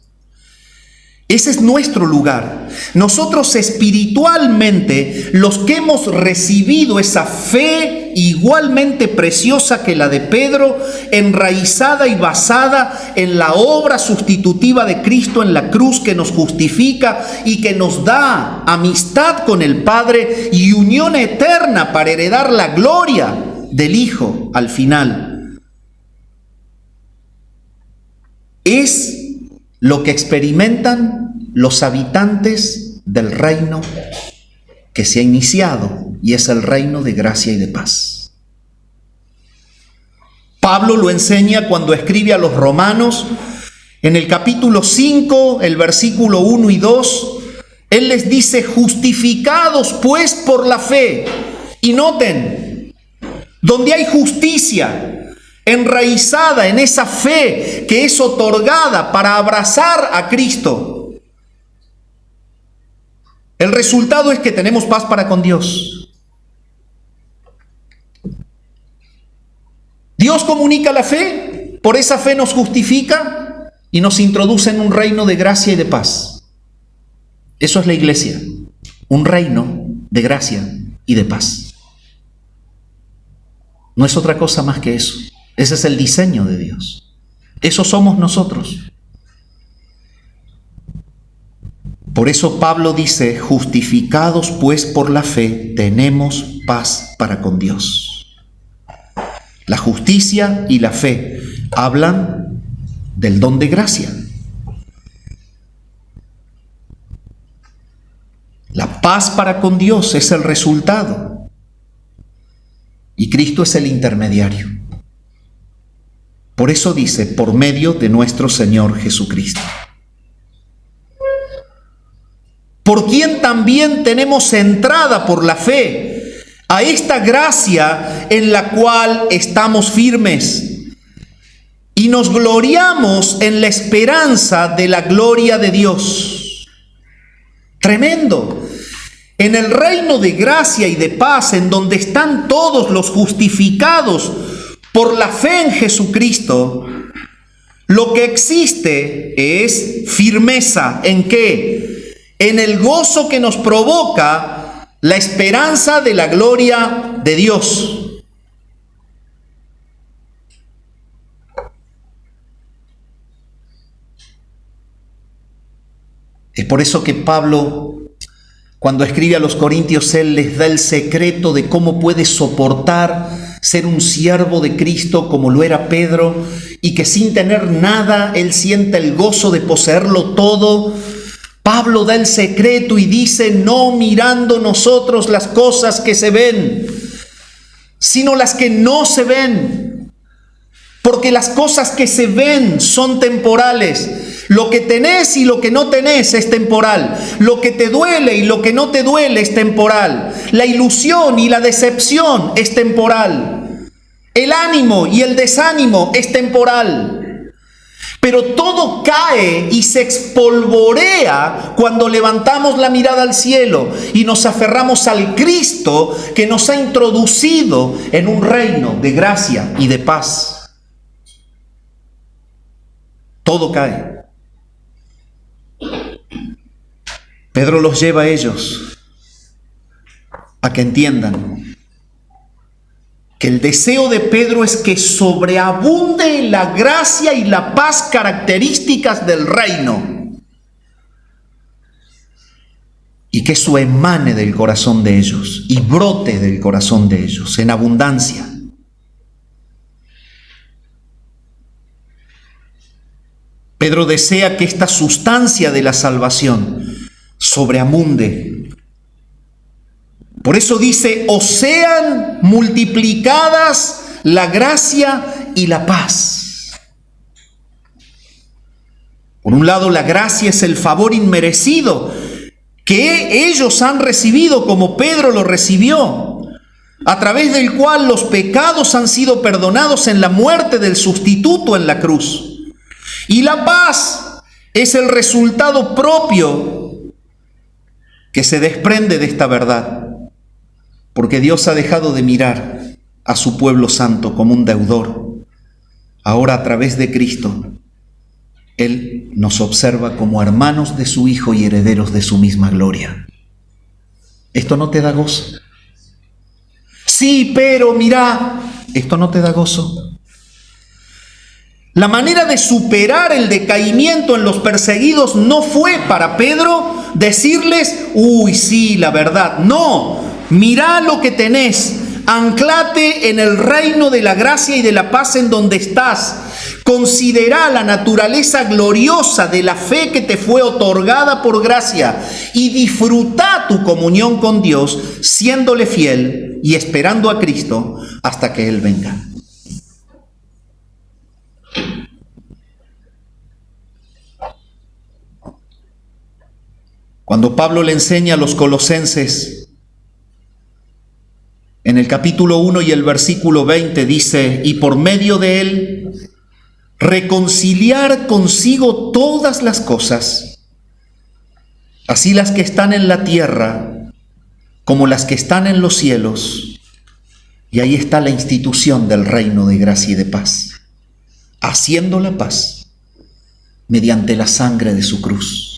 Ese es nuestro lugar. Nosotros espiritualmente, los que hemos recibido esa fe igualmente preciosa que la de Pedro, enraizada y basada en la obra sustitutiva de Cristo en la cruz, que nos justifica y que nos da amistad con el Padre y unión eterna para heredar la gloria del Hijo al final. Es lo que experimentan los habitantes del reino que se ha iniciado, y es el reino de gracia y de paz. Pablo lo enseña cuando escribe a los romanos, en el capítulo 5, el versículo 1 y 2, él les dice: justificados pues por la fe. Y noten, donde hay justicia enraizada en esa fe que es otorgada para abrazar a Cristo, el resultado es que tenemos paz para con Dios. Dios comunica la fe, por esa fe nos justifica y nos introduce en un reino de gracia y de paz. Eso es la iglesia, un reino de gracia y de paz. No es otra cosa más que eso. Ese es el diseño de Dios. Eso somos nosotros. Por eso Pablo dice: justificados pues por la fe, tenemos paz para con Dios. La justicia y la fe hablan del don de gracia. La paz para con Dios es el resultado. Y Cristo es el intermediario. Por eso dice: por medio de nuestro Señor Jesucristo, por quien también tenemos entrada por la fe a esta gracia en la cual estamos firmes y nos gloriamos en la esperanza de la gloria de Dios. Tremendo. En el reino de gracia y de paz, en donde están todos los justificados por la fe en Jesucristo, lo que existe es firmeza. ¿En qué? En el gozo que nos provoca la esperanza de la gloria de Dios. Es por eso que Pablo, cuando escribe a los Corintios, él les da el secreto de cómo puede soportar ser un siervo de Cristo como lo era Pedro, y que sin tener nada, él sienta el gozo de poseerlo todo. Pablo da el secreto y dice: no mirando nosotros las cosas que se ven, sino las que no se ven. Porque las cosas que se ven son temporales. Lo que tenés y lo que no tenés es temporal. Lo que te duele y lo que no te duele es temporal. La ilusión y la decepción es temporal. El ánimo y el desánimo es temporal. Pero todo cae y se espolvorea cuando levantamos la mirada al cielo y nos aferramos al Cristo que nos ha introducido en un reino de gracia y de paz. Todo cae. Pedro los lleva a ellos a que entiendan que el deseo de Pedro es que sobreabunde la gracia y la paz características del reino, y que eso emane del corazón de ellos y brote del corazón de ellos en abundancia. Pedro desea que esta sustancia de la salvación sobreabunde. Por eso dice: os sean multiplicadas la gracia y la paz. Por un lado, la gracia es el favor inmerecido que ellos han recibido como Pedro lo recibió, a través del cual los pecados han sido perdonados en la muerte del sustituto en la cruz. Y la paz es el resultado propio que se desprende de esta verdad, porque Dios ha dejado de mirar a su pueblo santo como un deudor. Ahora, a través de Cristo, Él nos observa como hermanos de su Hijo y herederos de su misma gloria. ¿Esto no te da gozo? Sí, pero mira, ¿esto no te da gozo? La manera de superar el decaimiento en los perseguidos no fue para Pedro decirles: uy, sí, la verdad. No, mirá lo que tenés, anclate en el reino de la gracia y de la paz en donde estás. Considerá la naturaleza gloriosa de la fe que te fue otorgada por gracia y disfruta tu comunión con Dios, siéndole fiel y esperando a Cristo hasta que Él venga. Cuando Pablo le enseña a los colosenses, en el capítulo 1 y el versículo 20 dice: y por medio de él reconciliar consigo todas las cosas, así las que están en la tierra como las que están en los cielos. Y ahí está la institución del reino de gracia y de paz, haciendo la paz mediante la sangre de su cruz.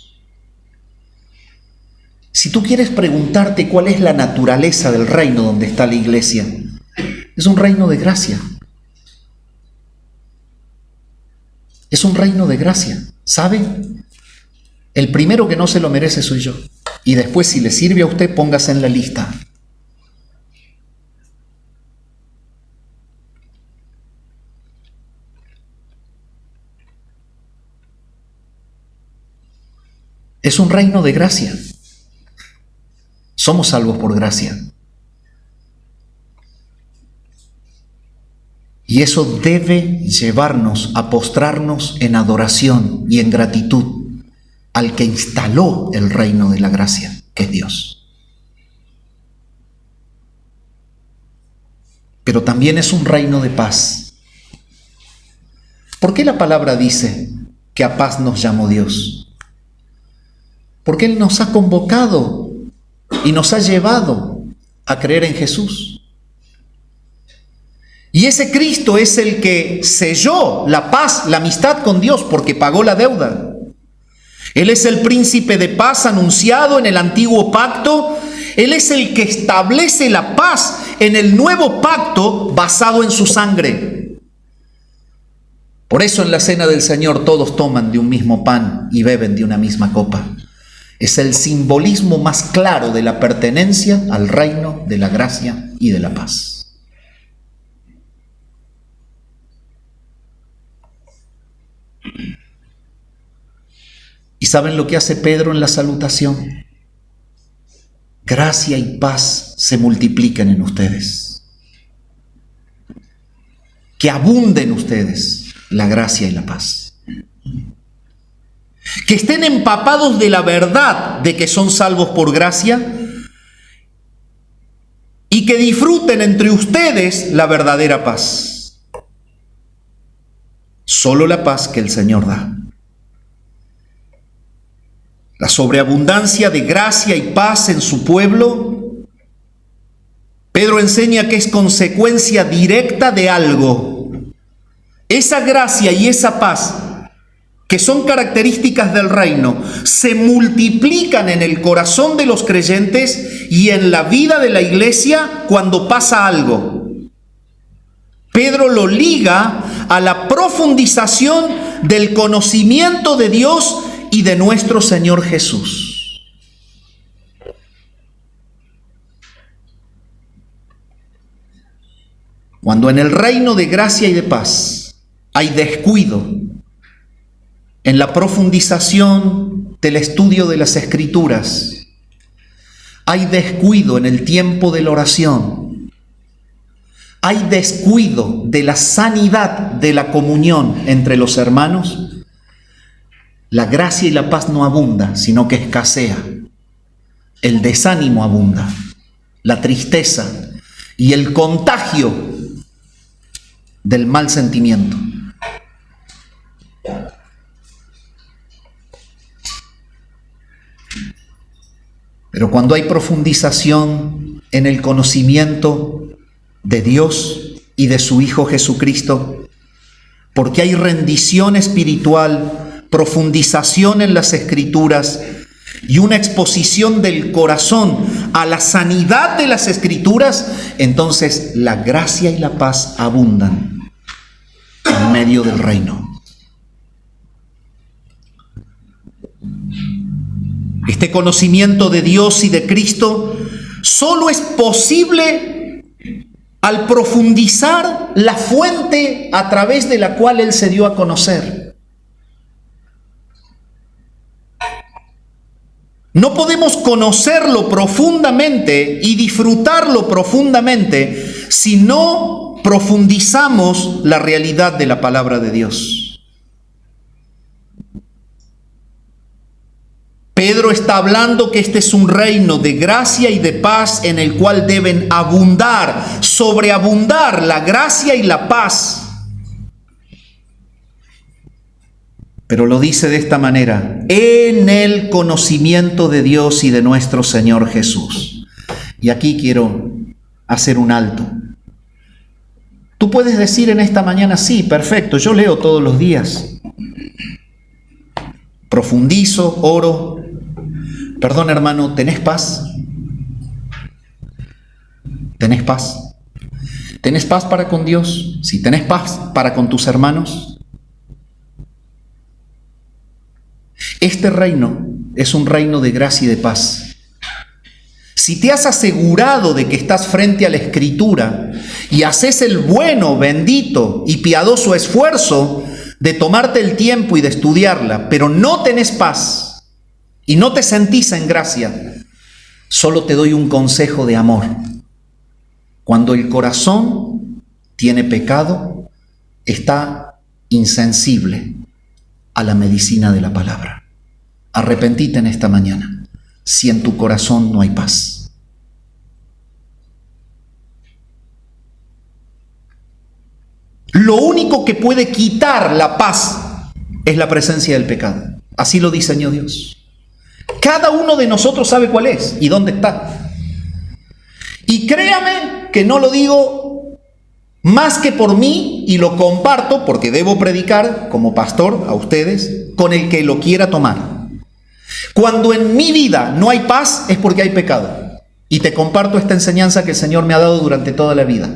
Si tú quieres preguntarte cuál es la naturaleza del reino donde está la iglesia, es un reino de gracia. Es un reino de gracia. ¿Sabe? El primero que no se lo merece soy yo. Y después, si le sirve a usted, póngase en la lista. Es un reino de gracia. Somos salvos por gracia. Y eso debe llevarnos a postrarnos en adoración y en gratitud al que instaló el reino de la gracia, que es Dios. Pero también es un reino de paz. ¿Por qué la palabra dice que a paz nos llamó Dios? Porque Él nos ha convocado y nos ha llevado a creer en Jesús. Y ese Cristo es el que selló la paz, la amistad con Dios, porque pagó la deuda. Él es el príncipe de paz anunciado en el antiguo pacto. Él es el que establece la paz en el nuevo pacto basado en su sangre. Por eso en la cena del Señor todos toman de un mismo pan y beben de una misma copa. Es el simbolismo más claro de la pertenencia al reino de la gracia y de la paz. ¿Y saben lo que hace Pedro en la salutación? Gracia y paz se multipliquen en ustedes. Que abunden en ustedes la gracia y la paz. Que estén empapados de la verdad de que son salvos por gracia y que disfruten entre ustedes la verdadera paz. Solo la paz que el Señor da. La sobreabundancia de gracia y paz en su pueblo, Pedro enseña que es consecuencia directa de algo. Esa gracia y esa paz, que son características del reino, se multiplican en el corazón de los creyentes y en la vida de la iglesia cuando pasa algo. Pedro lo liga a la profundización del conocimiento de Dios y de nuestro Señor Jesús. Cuando en el reino de gracia y de paz hay descuido en la profundización del estudio de las Escrituras, hay descuido en el tiempo de la oración, hay descuido de la sanidad de la comunión entre los hermanos, la gracia y la paz no abunda, sino que escasea. El desánimo abunda, la tristeza y el contagio del mal sentimiento. Pero cuando hay profundización en el conocimiento de Dios y de su Hijo Jesucristo, porque hay rendición espiritual, profundización en las Escrituras y una exposición del corazón a la sanidad de las Escrituras, entonces la gracia y la paz abundan en medio del reino. Este conocimiento de Dios y de Cristo solo es posible al profundizar la fuente a través de la cual Él se dio a conocer. No podemos conocerlo profundamente y disfrutarlo profundamente si no profundizamos la realidad de la palabra de Dios. Pedro está hablando que este es un reino de gracia y de paz en el cual deben abundar, sobreabundar la gracia y la paz. Pero lo dice de esta manera: en el conocimiento de Dios y de nuestro Señor Jesús. Y aquí quiero hacer un alto. Tú puedes decir en esta mañana: sí, perfecto, yo leo todos los días, profundizo, oro. Perdón, hermano, ¿tenés paz? ¿Tenés paz? ¿Tenés paz para con Dios? ¿Sí, tenés paz para con tus hermanos? Este reino es un reino de gracia y de paz. Si te has asegurado de que estás frente a la Escritura y haces el bueno, bendito y piadoso esfuerzo de tomarte el tiempo y de estudiarla, pero no tenés paz y no te sentís en gracia, solo te doy un consejo de amor. Cuando el corazón tiene pecado, está insensible a la medicina de la palabra. Arrepentite en esta mañana si en tu corazón no hay paz. Lo único que puede quitar la paz es la presencia del pecado. Así lo diseñó Dios. Cada uno de nosotros sabe cuál es y dónde está. Y créame que no lo digo más que por mí, y lo comparto porque debo predicar como pastor a ustedes, con el que lo quiera tomar. Cuando en mi vida no hay paz es porque hay pecado. Y te comparto esta enseñanza que el Señor me ha dado durante toda la vida.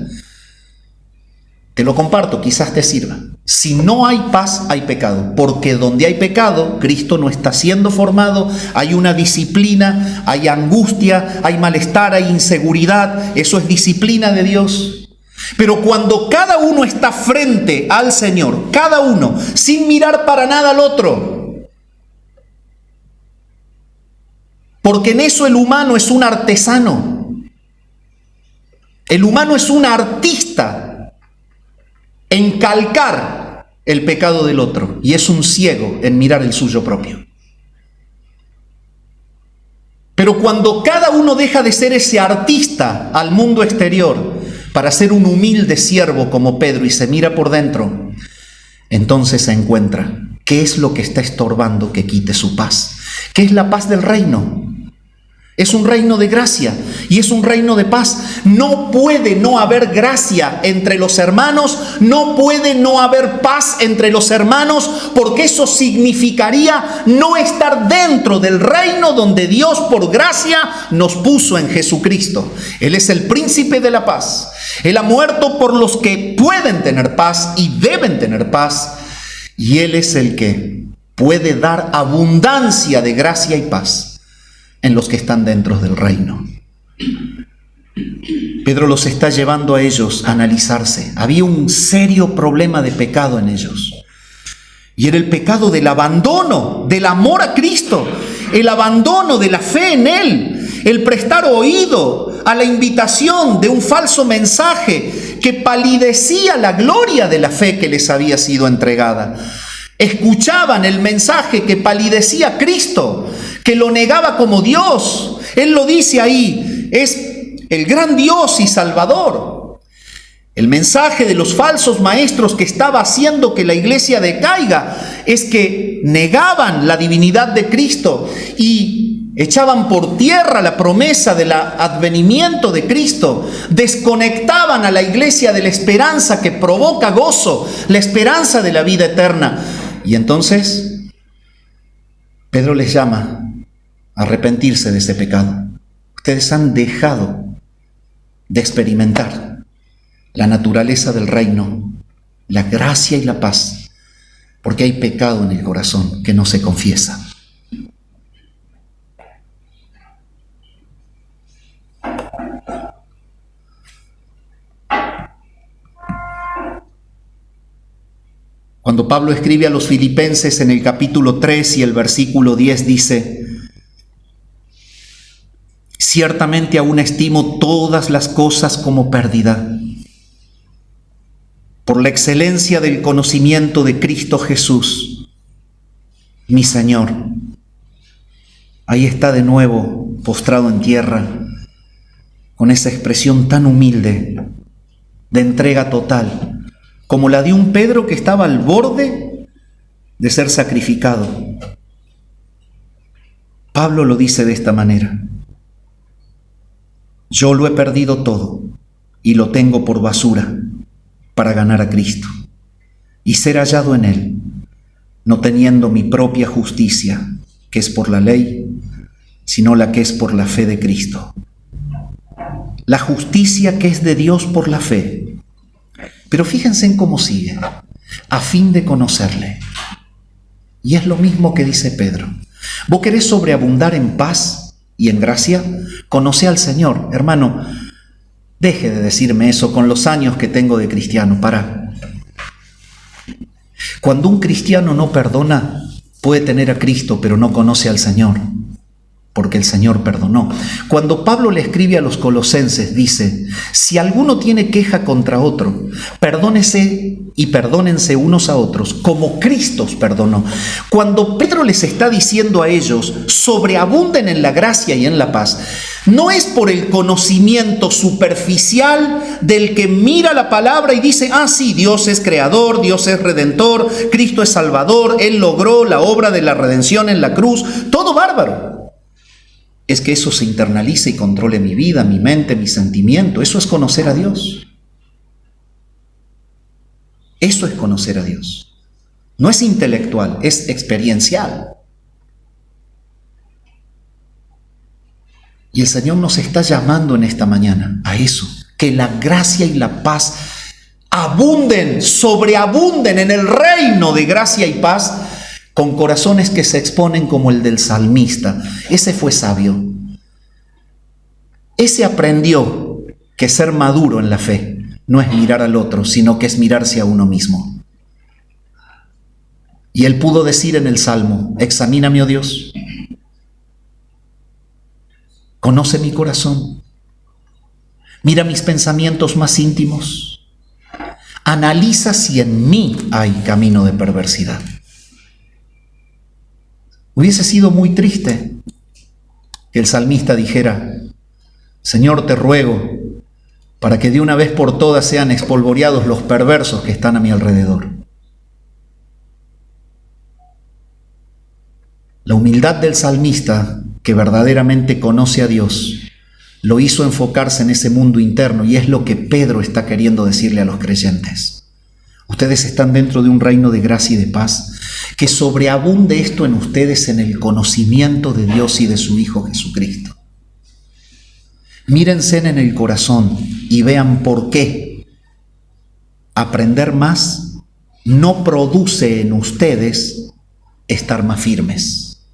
Te lo comparto, quizás te sirva. Si no hay paz, hay pecado. Porque donde hay pecado, Cristo no está siendo formado, hay una disciplina, hay angustia, hay malestar, hay inseguridad. Eso es disciplina de Dios. Pero cuando cada uno está frente al Señor, cada uno, sin mirar para nada al otro, porque en eso el humano es un artesano. El humano es un artista en calcar el pecado del otro y es un ciego en mirar el suyo propio. Pero cuando cada uno deja de ser ese artista al mundo exterior para ser un humilde siervo como Pedro y se mira por dentro, entonces se encuentra qué es lo que está estorbando que quite su paz. ¿Qué es la paz del reino? Es un reino de gracia y es un reino de paz. No puede no haber gracia entre los hermanos, no puede no haber paz entre los hermanos, porque eso significaría no estar dentro del reino donde Dios por gracia nos puso en Jesucristo. Él es el príncipe de la paz. Él ha muerto por los que pueden tener paz y deben tener paz, y Él es el que puede dar abundancia de gracia y paz en los que están dentro del reino. Pedro los está llevando a ellos a analizarse. Había un serio problema de pecado en ellos. Y era el pecado del abandono, del amor a Cristo, el abandono de la fe en Él, el prestar oído a la invitación de un falso mensaje que palidecía la gloria de la fe que les había sido entregada. Escuchaban el mensaje que palidecía a Cristo, que lo negaba como Dios. Él lo dice ahí, es el gran Dios y Salvador. El mensaje de los falsos maestros que estaba haciendo que la iglesia decaiga es que negaban la divinidad de Cristo y echaban por tierra la promesa del advenimiento de Cristo, desconectaban a la iglesia de la esperanza que provoca gozo, la esperanza de la vida eterna. Y entonces Pedro les llama a arrepentirse de ese pecado. Ustedes han dejado de experimentar la naturaleza del reino, la gracia y la paz, porque hay pecado en el corazón que no se confiesa. Cuando Pablo escribe a los Filipenses en el capítulo 3 y el versículo 10 dice: ciertamente aún estimo todas las cosas como pérdida, por la excelencia del conocimiento de Cristo Jesús, mi Señor. Ahí está de nuevo postrado en tierra, con esa expresión tan humilde de entrega total, como la de un Pedro que estaba al borde de ser sacrificado. Pablo lo dice de esta manera: yo lo he perdido todo y lo tengo por basura para ganar a Cristo y ser hallado en Él, no teniendo mi propia justicia, que es por la ley, sino la que es por la fe de Cristo. La justicia que es de Dios por la fe. Pero fíjense en cómo sigue: a fin de conocerle. Y es lo mismo que dice Pedro. ¿Vos querés sobreabundar en paz y en gracia? Conoce al Señor. Hermano, deje de decirme eso con los años que tengo de cristiano. Para. Cuando un cristiano no perdona, puede tener a Cristo, pero no conoce al Señor, porque el Señor perdonó. Cuando Pablo le escribe a los colosenses, dice: si alguno tiene queja contra otro, perdónese y perdónense unos a otros, como Cristo os perdonó. Cuando Pedro les está diciendo a ellos, sobreabunden en la gracia y en la paz, no es por el conocimiento superficial del que mira la palabra y dice: ah, sí, Dios es creador, Dios es redentor, Cristo es salvador, Él logró la obra de la redención en la cruz, todo bárbaro. Es que eso se internalice y controle mi vida, mi mente, mi sentimiento. Eso es conocer a Dios. Eso es conocer a Dios. No es intelectual, es experiencial. Y el Señor nos está llamando en esta mañana a eso, que la gracia y la paz abunden, sobreabunden en el reino de gracia y paz, con corazones que se exponen como el del salmista. Ese fue sabio. Ese aprendió que ser maduro en la fe no es mirar al otro, sino que es mirarse a uno mismo. Y él pudo decir en el Salmo: examíname, oh Dios, conoce mi corazón, mira mis pensamientos más íntimos, analiza si en mí hay camino de perversidad. Hubiese sido muy triste que el salmista dijera: Señor, te ruego para que de una vez por todas sean espolvoreados los perversos que están a mi alrededor. La humildad del salmista, que verdaderamente conoce a Dios, lo hizo enfocarse en ese mundo interno, y es lo que Pedro está queriendo decirle a los creyentes. Ustedes están dentro de un reino de gracia y de paz, que sobreabunde esto en ustedes en el conocimiento de Dios y de su Hijo Jesucristo. Mírense en el corazón y vean por qué aprender más no produce en ustedes estar más firmes.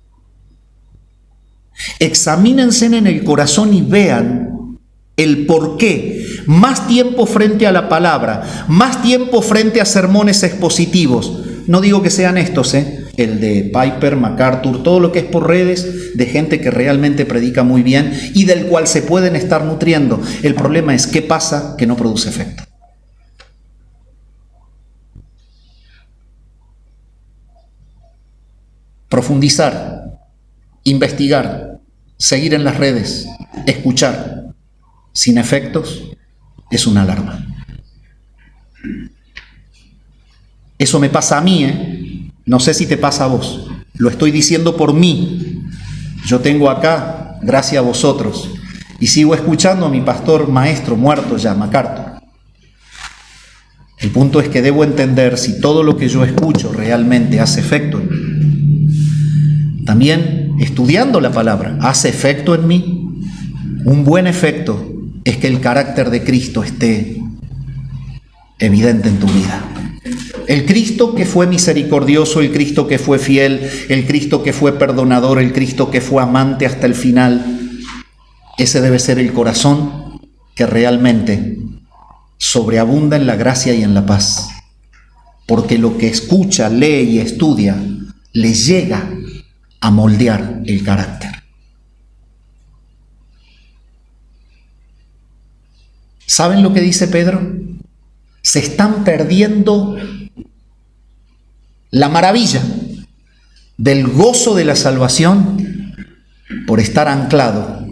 Examínense en el corazón y vean el por qué. Más tiempo frente a la palabra, más tiempo frente a sermones expositivos. No digo que sean estos, el de Piper, MacArthur, todo lo que es por redes, de gente que realmente predica muy bien y del cual se pueden estar nutriendo. El problema es qué pasa que no produce efecto. Profundizar, investigar, seguir en las redes, escuchar, sin efectos, es una alarma. Eso me pasa a mí, no sé si te pasa a vos. Lo estoy diciendo por mí. Yo tengo acá, gracias a vosotros, y sigo escuchando a mi pastor maestro muerto ya, MacArthur. El punto es que debo entender si todo lo que yo escucho realmente hace efecto en mí. También estudiando la palabra, ¿hace efecto en mí? Un buen efecto es que el carácter de Cristo esté evidente en tu vida. El Cristo que fue misericordioso, el Cristo que fue fiel, el Cristo que fue perdonador, el Cristo que fue amante hasta el final. Ese debe ser el corazón que realmente sobreabunda en la gracia y en la paz. Porque lo que escucha, lee y estudia le llega a moldear el carácter. ¿Saben lo que dice Pedro? Se están perdiendo la maravilla del gozo de la salvación por estar anclado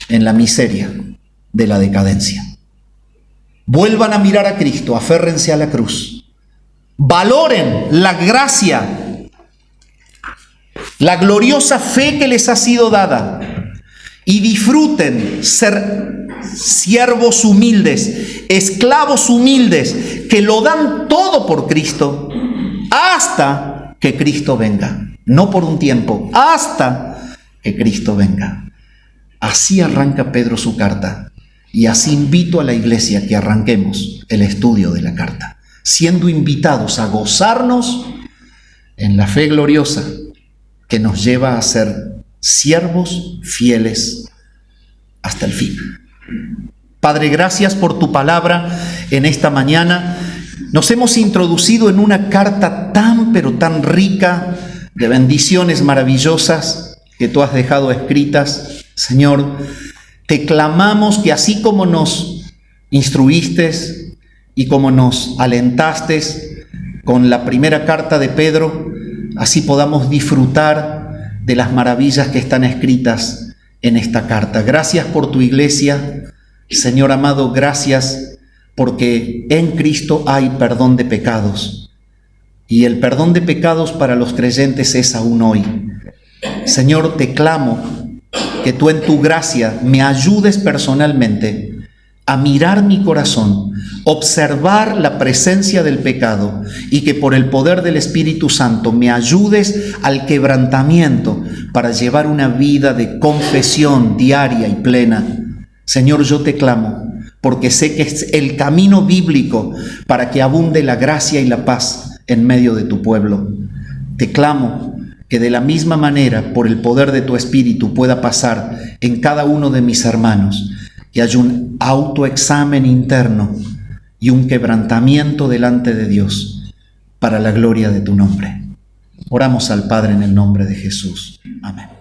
en la miseria de la decadencia. Vuelvan a mirar a Cristo, aférrense a la cruz, valoren la gracia, la gloriosa fe que les ha sido dada y disfruten ser siervos humildes, esclavos humildes, que lo dan todo por Cristo hasta que Cristo venga. No por un tiempo, hasta que Cristo venga. Así arranca Pedro su carta y así invito a la iglesia que arranquemos el estudio de la carta, siendo invitados a gozarnos en la fe gloriosa que nos lleva a ser siervos fieles hasta el fin. Padre, gracias por tu palabra en esta mañana. Nos hemos introducido en una carta tan, pero tan rica de bendiciones maravillosas que tú has dejado escritas. Señor, te clamamos que así como nos instruiste y como nos alentaste con la primera carta de Pedro, así podamos disfrutar de las maravillas que están escritas en esta carta. Gracias por tu iglesia, Señor amado, gracias porque en Cristo hay perdón de pecados y el perdón de pecados para los creyentes es aún hoy. Señor, te clamo que tú en tu gracia me ayudes personalmente a mirar mi corazón, observar la presencia del pecado y que por el poder del Espíritu Santo me ayudes al quebrantamiento para llevar una vida de confesión diaria y plena. Señor, yo te clamo porque sé que es el camino bíblico para que abunde la gracia y la paz en medio de tu pueblo. Te clamo que de la misma manera, por el poder de tu Espíritu, pueda pasar en cada uno de mis hermanos, que haya un autoexamen interno y un quebrantamiento delante de Dios para la gloria de tu nombre. Oramos al Padre en el nombre de Jesús. Amén.